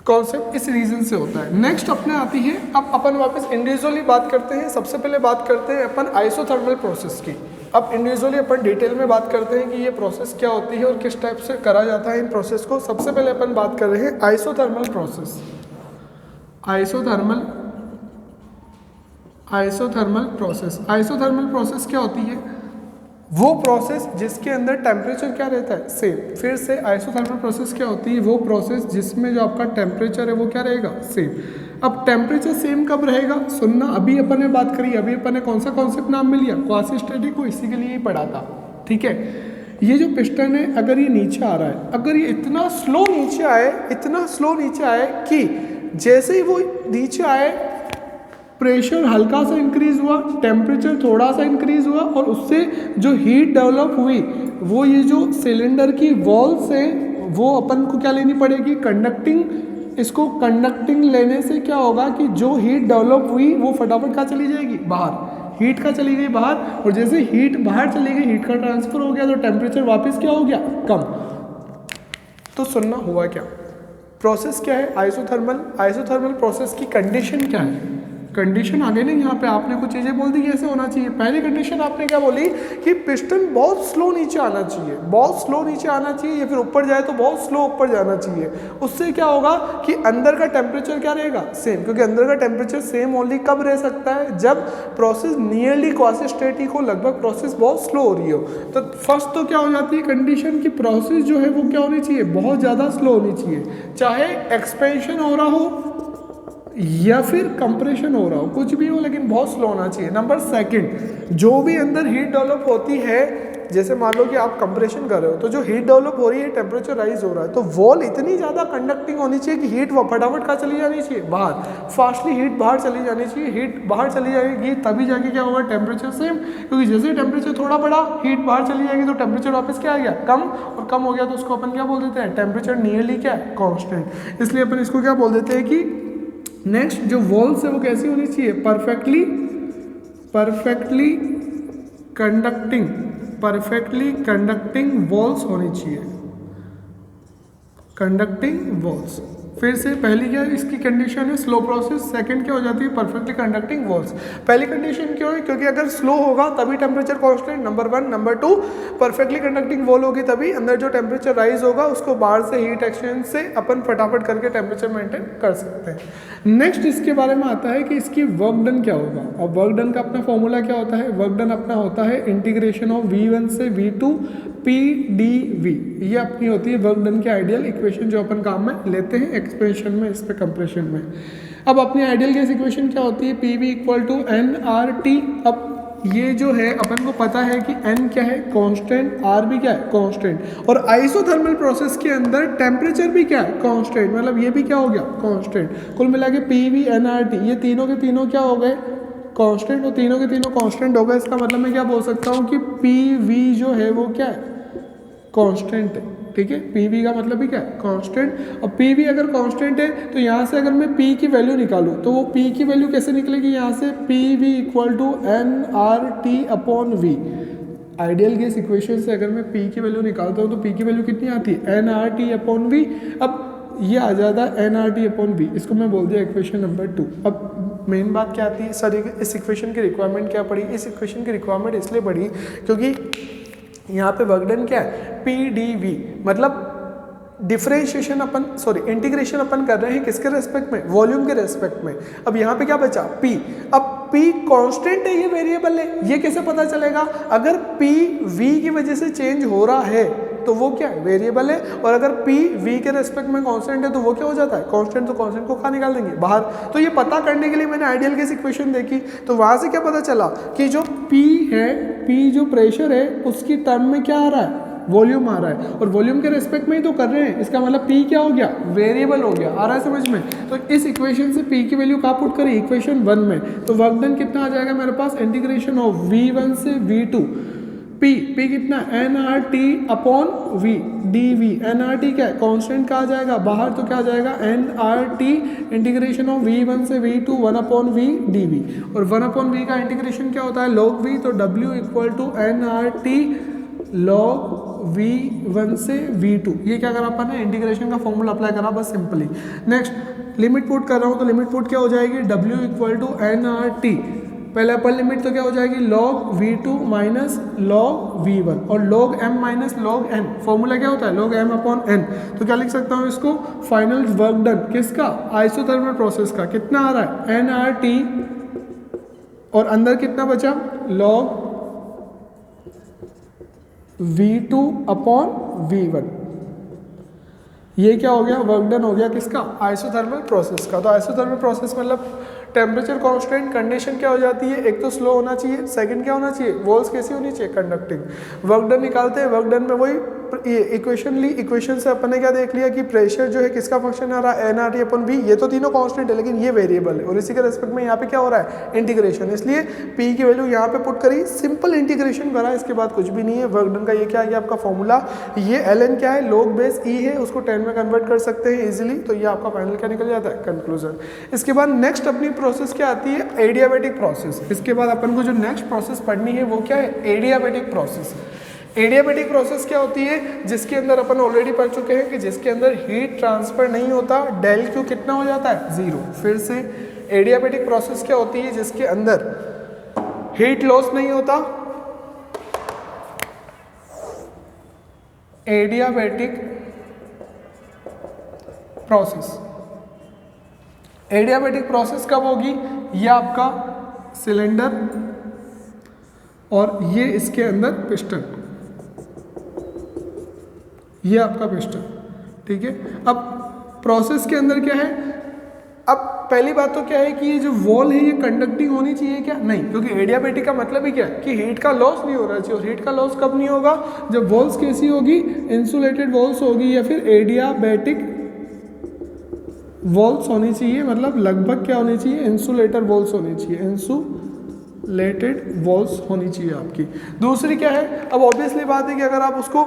कॉन्सेप्ट इस रीजन से होता है। नेक्स्ट अपने आती है, अब अपन वापस इंडिविजुअली बात करते हैं। सबसे पहले बात करते हैं अपन आइसोथर्मल प्रोसेस की। अब इंडिविजुअली अपन डिटेल में बात करते हैं कि ये प्रोसेस क्या होती है और किस टाइप से करा जाता है इन प्रोसेस को। सबसे पहले अपन बात कर रहे हैं आइसोथर्मल प्रोसेस। आइसोथर्मल प्रोसेस क्या होती है? वो प्रोसेस जिसके अंदर टेम्परेचर क्या रहता है, सेम। फिर से आइसोथर्मल प्रोसेस क्या होती है? वो प्रोसेस जिसमें जो आपका टेम्परेचर है वो क्या रहेगा, सेम। अब टेम्परेचर सेम कब रहेगा? सुनना, अभी अपन ने बात करी, अभी अपन ने कौन सा कॉन्सेप्ट नाम में लिया, क्वासिस्टेटिक को, इसी के लिए ही पढ़ा था, ठीक है। ये जो पिस्टन है अगर ये नीचे आ रहा है, अगर ये इतना स्लो नीचे आए कि जैसे ही वो नीचे आए प्रेशर हल्का सा इंक्रीज हुआ, टेम्परेचर थोड़ा सा इंक्रीज हुआ और उससे जो हीट डेवलप हुई वो ये जो सिलेंडर की वॉल्स हैं वो अपन को क्या लेनी पड़ेगी, कंडक्टिंग। इसको कंडक्टिंग लेने से क्या होगा कि जो हीट डेवलप हुई वो फटाफट कहाँ चली जाएगी, बाहर। हीट का चली गई बाहर, और जैसे हीट बाहर चली गई, हीट का ट्रांसफर हो गया तो टेम्परेचर वापस क्या हो गया, कम। तो सुनना हुआ क्या, प्रोसेस क्या है आइसोथर्मल प्रोसेस की कंडीशन क्या है। कंडीशन आगे नहीं, यहाँ पे आपने कुछ चीज़ें बोल दी कैसे होना चाहिए। पहली कंडीशन आपने क्या बोली कि पिस्टन बहुत स्लो नीचे आना चाहिए, या फिर ऊपर जाए तो बहुत स्लो ऊपर जाना चाहिए। उससे क्या होगा कि अंदर का टेम्परेचर क्या रहेगा, सेम। क्योंकि अंदर का टेम्परेचर सेम ओनली कब रह सकता है, जब प्रोसेस नियरली क्वासिस्टेटिक हो, लगभग प्रोसेस बहुत स्लो हो रही हो। तो फर्स्ट तो क्या हो जाती है कंडीशन की प्रोसेस जो है वो क्या होनी चाहिए, बहुत ज़्यादा स्लो होनी चाहिए, चाहे एक्सपेंशन हो रहा हो या फिर कंप्रेशन हो रहा हो, कुछ भी हो, लेकिन बहुत स्लो होना चाहिए। नंबर सेकंड, जो भी अंदर हीट डेवलप होती है, जैसे मान लो कि आप कंप्रेशन कर रहे हो तो जो हीट डेवलप हो रही है, टेम्परेचर राइज हो रहा है, तो वॉल इतनी ज़्यादा कंडक्टिंग होनी चाहिए कि हीट फटाफट कहाँ चली जानी चाहिए, बाहर। फास्टली हीट बाहर चली जानी चाहिए। हीट बाहर चली जाएगी तभी जाके क्या होगा, टेम्परेचर सेम। क्योंकि जैसे टेम्परेचर थोड़ा बढ़ा, हीट बाहर चली जाएगी तो टेम्परेचर वापस क्या आ गया, कम। और कम हो गया तो उसको अपन क्या बोल देते हैं, टेम्परेचर नियरली क्या है, कॉन्स्टेंट। इसलिए अपन इसको क्या बोल देते हैं कि नेक्स्ट जो वॉल्स है वो कैसी होनी चाहिए, परफेक्टली कंडक्टिंग वॉल्स होनी चाहिए, कंडक्टिंग वॉल्स। फिर से पहली क्या है इसकी कंडीशन है, स्लो प्रोसेस। सेकंड क्या हो जाती है, परफेक्टली कंडक्टिंग वॉल्स। पहली कंडीशन क्यों है, क्योंकि अगर स्लो होगा तभी temperature constant, number 1। Number 2, perfectly conducting wall होगी तभी अंदर जो टेम्परेचर राइज होगा उसको बाहर से हीट एक्सचेंज से अपन फटाफट करके टेम्परेचर मेंटेन कर सकते हैं। नेक्स्ट इसके बारे में आता है कि इसकी वर्क डन क्या होगा। और वर्क डन का अपना फॉर्मूला क्या होता है, वर्क डन अपना होता है इंटीग्रेशन ऑफ V1 से V2 PdV। ये अपनी होती है वर्क डन की आइडियल इक्वेशन जो अपन काम में लेते हैं एक्सपेंशन में, इस पे कंप्रेशन में। अब अपनी आइडियल गैस इक्वेशन क्या होती है, PV = nRT। अब ये जो है अपन को पता है कि n क्या है, कांस्टेंट, r भी क्या है, कांस्टेंट। और आइसोथर्मल प्रोसेस के अंदर टेम्परेचर भी क्या है, कांस्टेंट, मतलब ये भी क्या हो गया, कांस्टेंट। कुल मिला के PV nRT ये तीनों के तीनों क्या हो गए, कांस्टेंट। और तीनों के तीनों कांस्टेंट हो गए। इसका मतलब मैं क्या बोल सकता हूँ कि PV जो है वो क्या है, कांस्टेंट है, ठीक है। PV का मतलब भी क्या है, कांस्टेंट। और PV अगर कांस्टेंट है तो यहाँ से अगर मैं P की वैल्यू निकालूँ तो वो P की वैल्यू कैसे निकलेगी, यहाँ से PV = nRT/V। Ideal gas equation से अगर मैं P की वैल्यू निकालता हूँ तो P की वैल्यू कितनी आती है, nRT/V। अब ये आ जाता है nRT/V, इसको मैं बोल दिया इक्वेशन नंबर 2। अब मेन बात क्या आती है सर, इस इक्वेशन की रिक्वायरमेंट क्या पड़ी। इस इक्वेशन की रिक्वायरमेंट इसलिए पड़ी क्योंकि यहाँ पे वर्क डन क्या है, PdV, मतलब डिफरेंशिएशन इंटीग्रेशन अपन कर रहे हैं किसके रेस्पेक्ट में, वॉल्यूम के रेस्पेक्ट में। अब यहाँ पे क्या बचा, P। अब P कांस्टेंट है, ये वेरिएबल है, ये कैसे पता चलेगा, अगर P V की वजह से चेंज हो रहा है तो वो क्या है, वेरिएबल है। और अगर P V के रेस्पेक्ट में कांस्टेंट है तो वो क्या हो जाता है, कांस्टेंट। तो कांस्टेंट को कहाँ निकाल देंगे, बाहर। तो ये पता करने के लिए मैंने आइडियल गैस इक्वेशन देखी, तो वहां से क्या पता चला कि जो P है, P जो प्रेशर है उसकी टर्म में क्या आ रहा है, वॉल्यूम आ रहा है। और वॉल्यूम के रेस्पेक्ट में ही तो कर रहे हैं, इसका मतलब P क्या हो गया, वेरिएबल हो गया। आ रहा है समझ में। तो इस इक्वेशन से P की वैल्यू कहाँ पुट करें, इक्वेशन 1 में। तो वर्क डन कितना आ जाएगा मेरे पास, इंटीग्रेशन ऑफ V1 से V2 P कितना, nRT/V dV। nRT क्या है, कांस्टेंट का आ जाएगा बाहर, तो क्या आ जाएगा nRT इंटीग्रेशन ऑफ V1 से V2 1/V dV। और 1/V का इंटीग्रेशन क्या होता है, log V। तो W = nRT log V1 से V2, ये क्या करा अपन ने, इंटीग्रेशन का फॉर्मूला अप्लाई करा बस सिंपली। नेक्स्ट लिमिट पुट कर रहा हूँ तो लिमिट पुट क्या हो जाएगी, W इक्वल टू NRT, पहले अपर लिमिट तो क्या हो जाएगी log V2 minus log V1 और log M minus log N, formula क्या होता है log M अपॉन N। तो क्या लिख सकता हूँ इसको, फाइनल वर्क डन किसका, आइसोथर्मल प्रोसेस का, कितना आ रहा है NRT और अंदर कितना बचा log V2 अपॉन V1, ये क्या हो गया, वर्क डन हो गया किसका, आइसोथर्मल प्रोसेस का। तो आइसोथर्मल प्रोसेस मतलब टेम्परेचर कांस्टेंट, कंडीशन क्या हो जाती है, एक तो स्लो होना चाहिए, सेकंड क्या होना चाहिए, वॉल्स कैसी होनी चाहिए, कंडक्टिंग। वर्क डन निकालते हैं, वर्क डन में वही इक्वेशन ली, इक्वेशन से अपन ने क्या देख लिया कि प्रेशर जो है किसका फंक्शन आ रहा है, NRT अपन V, ये तो तीनों कांस्टेंट है लेकिन ये वेरिएबल है और इसी के रेस्पेक्ट में यहाँ पे क्या हो रहा है, इंटीग्रेशन, इसलिए P की वैल्यू यहाँ पे पुट करी, सिंपल इंटीग्रेशन करा, इसके बाद कुछ भी नहीं है। वर्क डन का ये क्या आ गया आपका फॉर्मूला, ये ln क्या है, log बेस E है, उसको 10 में कन्वर्ट कर सकते हैं इजिली, तो ये आपका फाइनल क्या निकल जाता है, कंक्लूजन। इसके बाद नेक्स्ट अपनी प्रोसेस क्या आती है, एडियाबैटिक प्रोसेस। इसके बाद अपन को जो नेक्स्ट प्रोसेस पढ़नी है वो क्या है, एडियाबैटिक प्रोसेस। एडियाबैटिक प्रोसेस क्या होती है, जिसके अंदर अपन ऑलरेडी पढ़ चुके हैं कि जिसके अंदर हीट ट्रांसफर नहीं होता, डेल क्यू कितना हो जाता है, 0। फिर से एडियाबैटिक प्रोसेस क्या होती है, जिसके अंदर हीट लॉस नहीं होता, एडियाबैटिक प्रोसेस। एडियाबैटिक प्रोसेस कब होगी, ये आपका सिलेंडर और ये इसके अंदर पिस्टन, ये आपका पिस्टन, ठीक है। अब प्रोसेस के अंदर क्या है, अब पहली बात तो क्या है कि ये जो वॉल है ये कंडक्टिंग होनी चाहिए क्या, नहीं, क्योंकि एडियाबैटिक का मतलब ही क्या है कि हीट का लॉस नहीं हो रहा चाहिए, और हीट का लॉस कब नहीं होगा, जब वॉल्स कैसी होगी, इंसुलेटेड वॉल्स होगी या फिर एडियाबैटिक वॉल्स होनी चाहिए, मतलब लगभग क्या होनी चाहिए, इंसुलेटर वॉल्स होनी चाहिए, इंसुलेटेड वॉल्स होनी चाहिए आपकी। दूसरी क्या है, अब ऑब्वियसली बात है कि अगर आप उसको,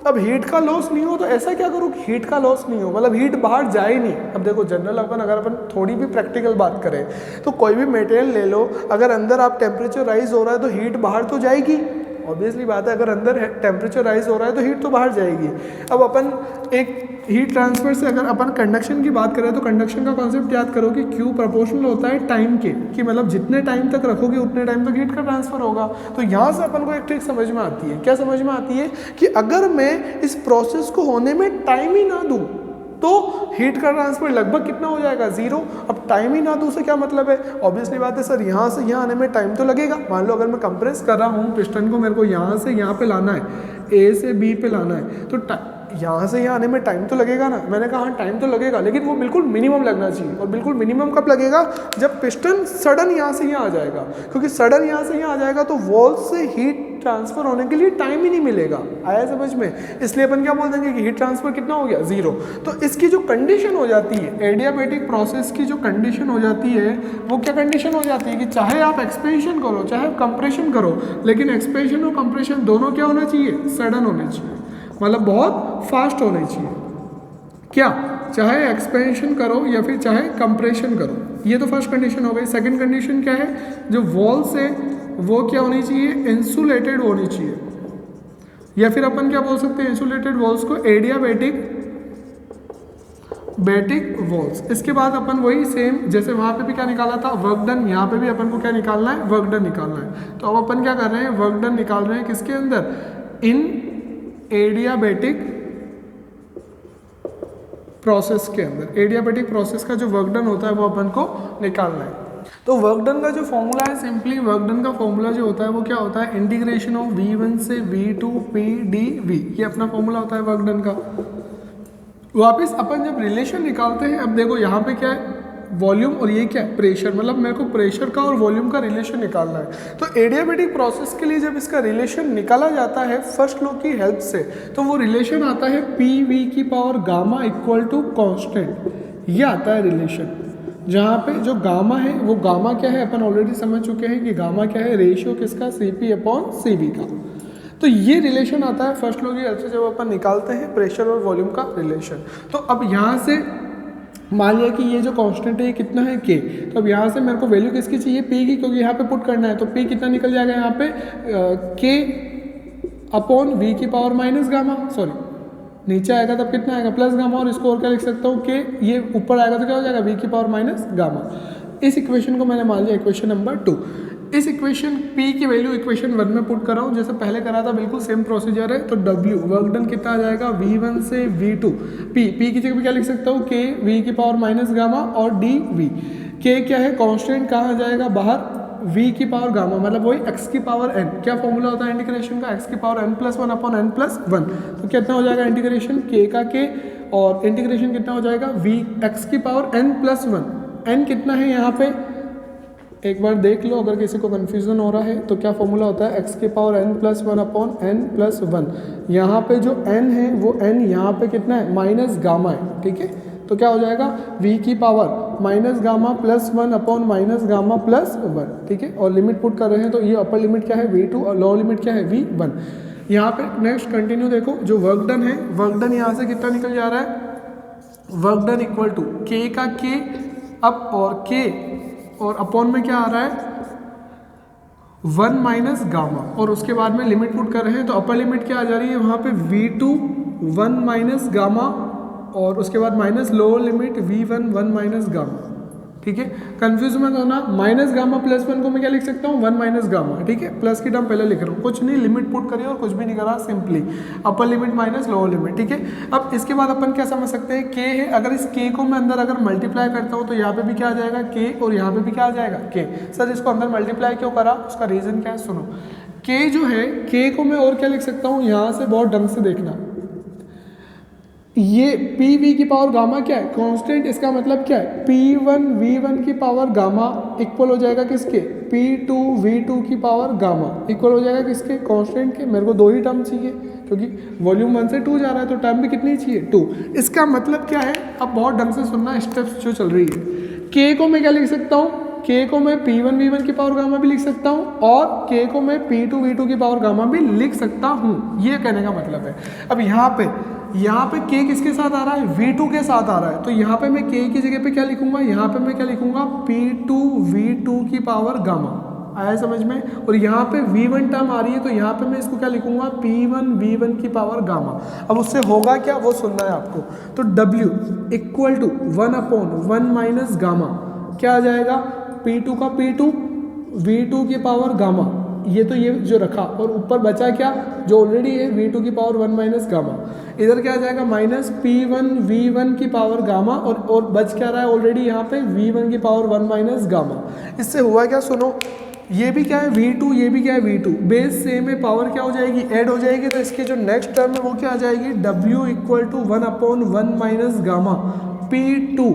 अब हीट का लॉस नहीं हो तो ऐसा क्या करो कि हीट का लॉस नहीं हो, मतलब हीट बाहर जाए नहीं। अब देखो जनरल अगर अपन थोड़ी भी प्रैक्टिकल बात करें तो कोई भी मटेरियल ले लो, अगर अंदर आप टेम्परेचर राइज हो रहा है तो हीट बाहर तो जाएगी, ऑब्वियसली बात है, अगर अंदर टेम्परेचर राइज हो रहा है तो हीट तो बाहर जाएगी। अब अपन एक हीट ट्रांसफर से अगर अपन कंडक्शन की बात करें तो कंडक्शन का कॉन्सेप्ट याद करो कि Q प्रोपोर्शनल होता है टाइम के, कि मतलब जितने टाइम तक रखोगे उतने टाइम तक हीट का ट्रांसफर होगा। तो यहाँ से अपन को एक ट्रिक समझ में आती है, क्या समझ में आती है कि अगर मैं इस प्रोसेस को होने में टाइम ही ना दूँ तो हीट का ट्रांसफर लगभग कितना हो जाएगा, 0। अब टाइम ही ना दूँ से क्या मतलब है, ऑब्वियसली बात है सर यहाँ से यहाँ आने में टाइम तो लगेगा। मान लो अगर मैं कंप्रेस कर रहा हूँ पिस्टन को, मेरे को यहाँ से यहाँ पे लाना है, A से B पे लाना है, तो यहाँ से यहाँ आने में टाइम तो लगेगा ना, मैंने कहा हाँ टाइम तो लगेगा, लेकिन वो बिल्कुल मिनिमम लगना चाहिए। और बिल्कुल मिनिमम कब लगेगा, जब पिस्टन सडन यहाँ से यहाँ आ जाएगा, क्योंकि सडन यहाँ से यहाँ आ जाएगा तो वॉल से हीट ट्रांसफर होने के लिए टाइम ही नहीं मिलेगा। आया समझ में, इसलिए अपन क्या बोल देंगे कि हीट ट्रांसफर कितना हो गया, 0। तो इसकी जो कंडीशन हो जाती है, एडियाबैटिक प्रोसेस की जो कंडीशन हो जाती है वो क्या कंडीशन हो जाती है कि चाहे आप एक्सपेंशन करो चाहे आप कंप्रेशन करो, लेकिन एक्सपेंशन और कंप्रेशन दोनों क्या होना चाहिए, सडन होने चाहिए, मतलब बहुत फास्ट होने चाहिए। क्या, चाहे एक्सपेंशन करो या फिर चाहे कंप्रेशन करो, ये तो फर्स्ट कंडीशन हो गई। सेकंड कंडीशन क्या है, जो वॉल्स है वो क्या होनी चाहिए, इंसुलेटेड होनी चाहिए, या फिर अपन क्या बोल सकते हैं इंसुलेटेड वॉल्स को एडियाबैटिक वॉल्स। इसके बाद अपन वही सेम जैसे वहाँ पे भी क्या निकाला था, वर्क डन, यहाँ पे भी अपन को क्या निकालना है, वर्क डन निकालना है। तो अब अपन क्या कर रहे हैं, वर्क डन निकाल रहे हैं किसके अंदर, इन एडियाबैटिक प्रोसेस के अंदर। एडियाबैटिक प्रोसेस का जो वर्क डन होता है वो अपन को निकालना है। तो वर्क डन का जो फॉर्मूला है, सिंपली वर्क डन का फॉर्मूला जो होता है वो क्या होता है, इंटीग्रेशन ऑफ V1 से V2 P dV, ये अपना फॉर्मूला होता है वर्क डन का। वापस अपन जब रिलेशन निकालते हैं, अब देखो यहाँ पे क्या है, वॉल्यूम और ये क्या है, प्रेशर, मतलब मेरे को प्रेशर का और वॉल्यूम का रिलेशन निकालना है। तो एडियाबैटिक प्रोसेस के लिए जब इसका रिलेशन निकाला जाता है फर्स्ट लॉ की हेल्प से, तो वो रिलेशन आता है PV की power gamma equal to constant, ये आता है रिलेशन, जहाँ पे जो गामा है वो गामा क्या है, अपन ऑलरेडी समझ चुके हैं कि गामा क्या है, रेशियो किसका, CP अपॉन CV का। तो ये रिलेशन आता है फर्स्ट लॉ की हेल्प से जब अपन निकालते हैं प्रेशर और वॉल्यूम का रिलेशन। तो अब यहाँ से मान लिया कि ये जो कांस्टेंट है ये कितना है, K, तो अब यहाँ से मेरे को वैल्यू किसकी चाहिए, P की, क्योंकि यहाँ पे पुट करना है, तो P कितना निकल जाएगा यहाँ पे, K अपॉन वी की पावर माइनस गामा, सॉरी नीचे आएगा तब कितना आएगा प्लस गामा, और इसको और क्या लिख सकता हूँ कि ये ऊपर आएगा तो क्या हो जाएगा वी की पावर माइनस गामा। इस इक्वेशन को मैंने मान लिया इक्वेशन नंबर 2। इस इक्वेशन P की वैल्यू इक्वेशन 1 में पुट कर रहा हूँ, जैसे पहले करा था, बिल्कुल सेम प्रोसीजर है। तो W वर्क डन कितना आ जाएगा V1 से V2, P की जगह पे क्या लिख सकता हूँ K V की पावर माइनस गामा और DV। K क्या है कांस्टेंट, कहाँ आ जाएगा बाहर, V की पावर गामा मतलब वही x की पावर n। क्या फॉर्मूला होता है इंटीग्रेशन का, x की पावर n+1 अपॉन n+1। तो कितना हो जाएगा इंटीग्रेशन K का K और इंटीग्रेशन कितना हो जाएगा V x की पावर n+1। n कितना है यहाँ पे एक बार देख लो, अगर किसी को कन्फ्यूज़न हो रहा है तो क्या फॉर्मूला होता है x की पावर n+1 अपॉन n+1। यहाँ पे जो n है वो n यहाँ पे कितना है माइनस गामा है, ठीक है। तो क्या हो जाएगा v की power minus gamma +1 upon minus gamma +1, ठीक है। और लिमिट पुट कर रहे हैं तो ये अपर लिमिट क्या है v2 और लोअर लिमिट क्या है v1। यहाँ पे नेक्स्ट कंटिन्यू देखो, जो वर्क डन है, वर्क डन यहाँ से कितना निकल जा रहा है, work done equal to k का k अप और k और अपॉन में क्या आ रहा है 1 माइनस गामा, और उसके बाद में लिमिट पुट कर रहे हैं तो अपर लिमिट क्या आ जा रही है वहाँ पे v2 1 माइनस गामा और उसके बाद minus lower limit v1 1 minus gamma, ठीक है। कंफ्यूज मत होना, माइनस गामा +1 को मैं क्या लिख सकता हूँ 1 माइनस गामा, ठीक है। प्लस की टर्म पहले लिख रहा हूँ, कुछ नहीं लिमिट पुट करिए और कुछ भी नहीं करा, simply upper limit minus lower limit, ठीक है। अब इसके बाद अपन क्या समझ सकते हैं, k है, अगर इस k को मैं अंदर अगर मल्टीप्लाई करता हूँ तो यहाँ पे भी क्या आ जाएगा k और यहाँ पे भी क्या आ जाएगा k। सर इसको अंदर मल्टीप्लाई क्यों करा, उसका रीजन क्या है सुनो। k जो है k को मैं और क्या लिख सकता हूँ, यहाँ से बहुत ढंग से देखना, ये पी वी की पावर गामा क्या है कांस्टेंट, इसका मतलब क्या है P1 V1 की पावर गामा इक्वल हो जाएगा किसके P2 V2 की पावर गामा इक्वल हो जाएगा किसके कांस्टेंट के। मेरे को दो ही टर्म चाहिए क्योंकि वॉल्यूम 1 से 2 जा रहा है तो टर्म भी कितनी चाहिए 2। इसका मतलब क्या है, अब बहुत ढंग से सुनना स्टेप्स जो चल रही है। K को मैं क्या लिख सकता हूँ, K को मैं P1 V1 की पावर गामा भी लिख सकता हूँ और K को मैं P2 V2 की पावर गामा भी लिख सकता हूँ, ये कहने का मतलब है। अब यहाँ पे K किसके साथ आ रहा है V2 के साथ आ रहा है, तो यहाँ पे मैं K की जगह पे क्या लिखूंगा, यहाँ पे मैं क्या लिखूंगा P2 V2 की पावर गामा, आया समझ में। और यहाँ पे V1 टर्म आ रही है तो यहाँ पे मैं इसको क्या लिखूंगा P1 V1 की पावर गामा। अब उससे होगा क्या वो सुनना है आपको, तो W equal to 1 upon 1 minus gamma क्या आ जाएगा P2 का P2 V2 की पावर गामा, ये तो ये जो रखा और ऊपर बचा क्या जो ऑलरेडी है V2 की पावर 1 माइनस गामा, इधर क्या आ जाएगा माइनस P1 V1 की पावर गामा और बच क्या रहा है ऑलरेडी यहाँ पे V1 की पावर 1 माइनस गामा। इससे हुआ क्या सुनो, ये भी क्या है V2 ये भी क्या है V2, बेस सेम है, पावर क्या हो जाएगी ऐड हो जाएगी, तो इसकी जो नेक्स्ट टर्म है वो क्या आ जाएगी W equal to 1 upon 1 minus gamma P2,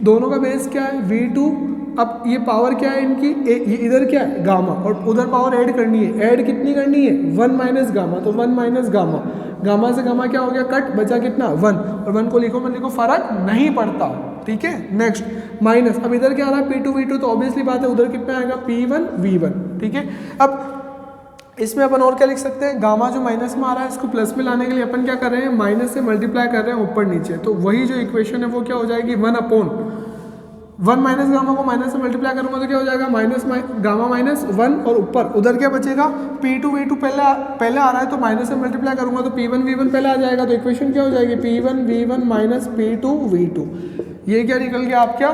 दोनों का बेस क्या है V2। अब ये पावर क्या है इनकी, ये इधर क्या है गामा और उधर पावर ऐड करनी है, ऐड कितनी करनी है 1 माइनस गामा, तो 1 माइनस गामा, गामा से गामा क्या हो गया कट, बचा कितना 1 और 1 को लिखो मत लिखो फर्क नहीं पड़ता, ठीक है। नेक्स्ट माइनस, अब इधर क्या आ रहा है P2 V2 तो ऑब्वियसली बात है उधर कितना आएगा P1 V1, ठीक है। अब इसमें अपन और क्या लिख सकते हैं, गामा जो माइनस में आ रहा है इसको प्लस में लाने के लिए अपन क्या कर रहे हैं माइनस से मल्टीप्लाई कर रहे हैं ऊपर नीचे, तो वही जो इक्वेशन है वो क्या हो जाएगी 1 अपॉन 1 माइनस गामा को माइनस से मल्टीप्लाई करूंगा तो क्या हो जाएगा माइनस गामा माइनस 1 और ऊपर उधर क्या बचेगा P2 V2 पहले आ रहा है तो माइनस से मल्टीप्लाई करूंगा तो P1 V1 पहले आ जाएगा, तो इक्वेशन क्या हो जाएगी P1 V1 minus P2 V2। ये क्या निकल गया आपका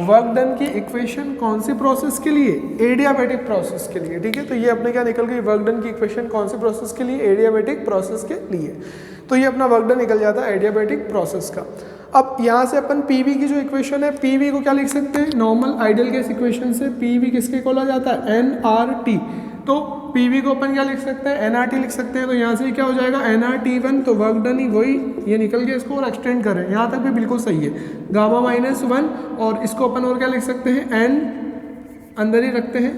वर्क डन की इक्वेशन, कौन सी प्रोसेस के लिए एडियाबैटिक प्रोसेस के लिए, ठीक है। तो ये अपने क्या निकल गई वर्क डन की इक्वेशन कौन सी प्रोसेस के लिए, एडियाबैटिक प्रोसेस के लिए। तो ये अपना वर्क डन निकल जाता है एडियाबैटिक प्रोसेस का। अब यहाँ से अपन पीवी की जो इक्वेशन है, पीवी को क्या लिख सकते हैं नॉर्मल आइडियल गैस इक्वेशन से पीवी किसके बोला जाता है एनआरटी, तो पीवी को अपन क्या लिख सकते हैं एनआरटी लिख सकते हैं। तो यहाँ से क्या हो जाएगा एनआरटी1, तो वर्क डन ही वही ये निकल गया, इसको और एक्सटेंड करें यहाँ तक भी बिल्कुल सही है, गामा माइनस 1 और इसको अपन और क्या लिख सकते हैं एन अंदर ही रखते हैं,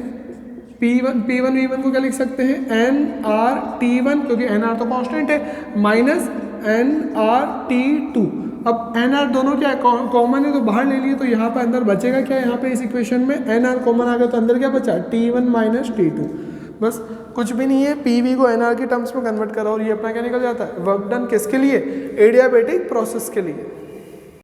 P1 V1 को क्या लिख सकते हैं NRT1 क्योंकि NR तो कांस्टेंट है माइनस NRT2। अब NR दोनों क्या है कॉमन है तो बाहर ले लिए, तो यहाँ पे अंदर बचेगा क्या, यहाँ पे इस इक्वेशन में NR कॉमन आ गया तो अंदर क्या बचा T1 माइनस T2, बस कुछ भी नहीं है। PV को NR के टर्म्स में कन्वर्ट करा और ये अपना क्या निकल जाता है वर्क डन किसके लिए एडियाबैटिक प्रोसेस के लिए।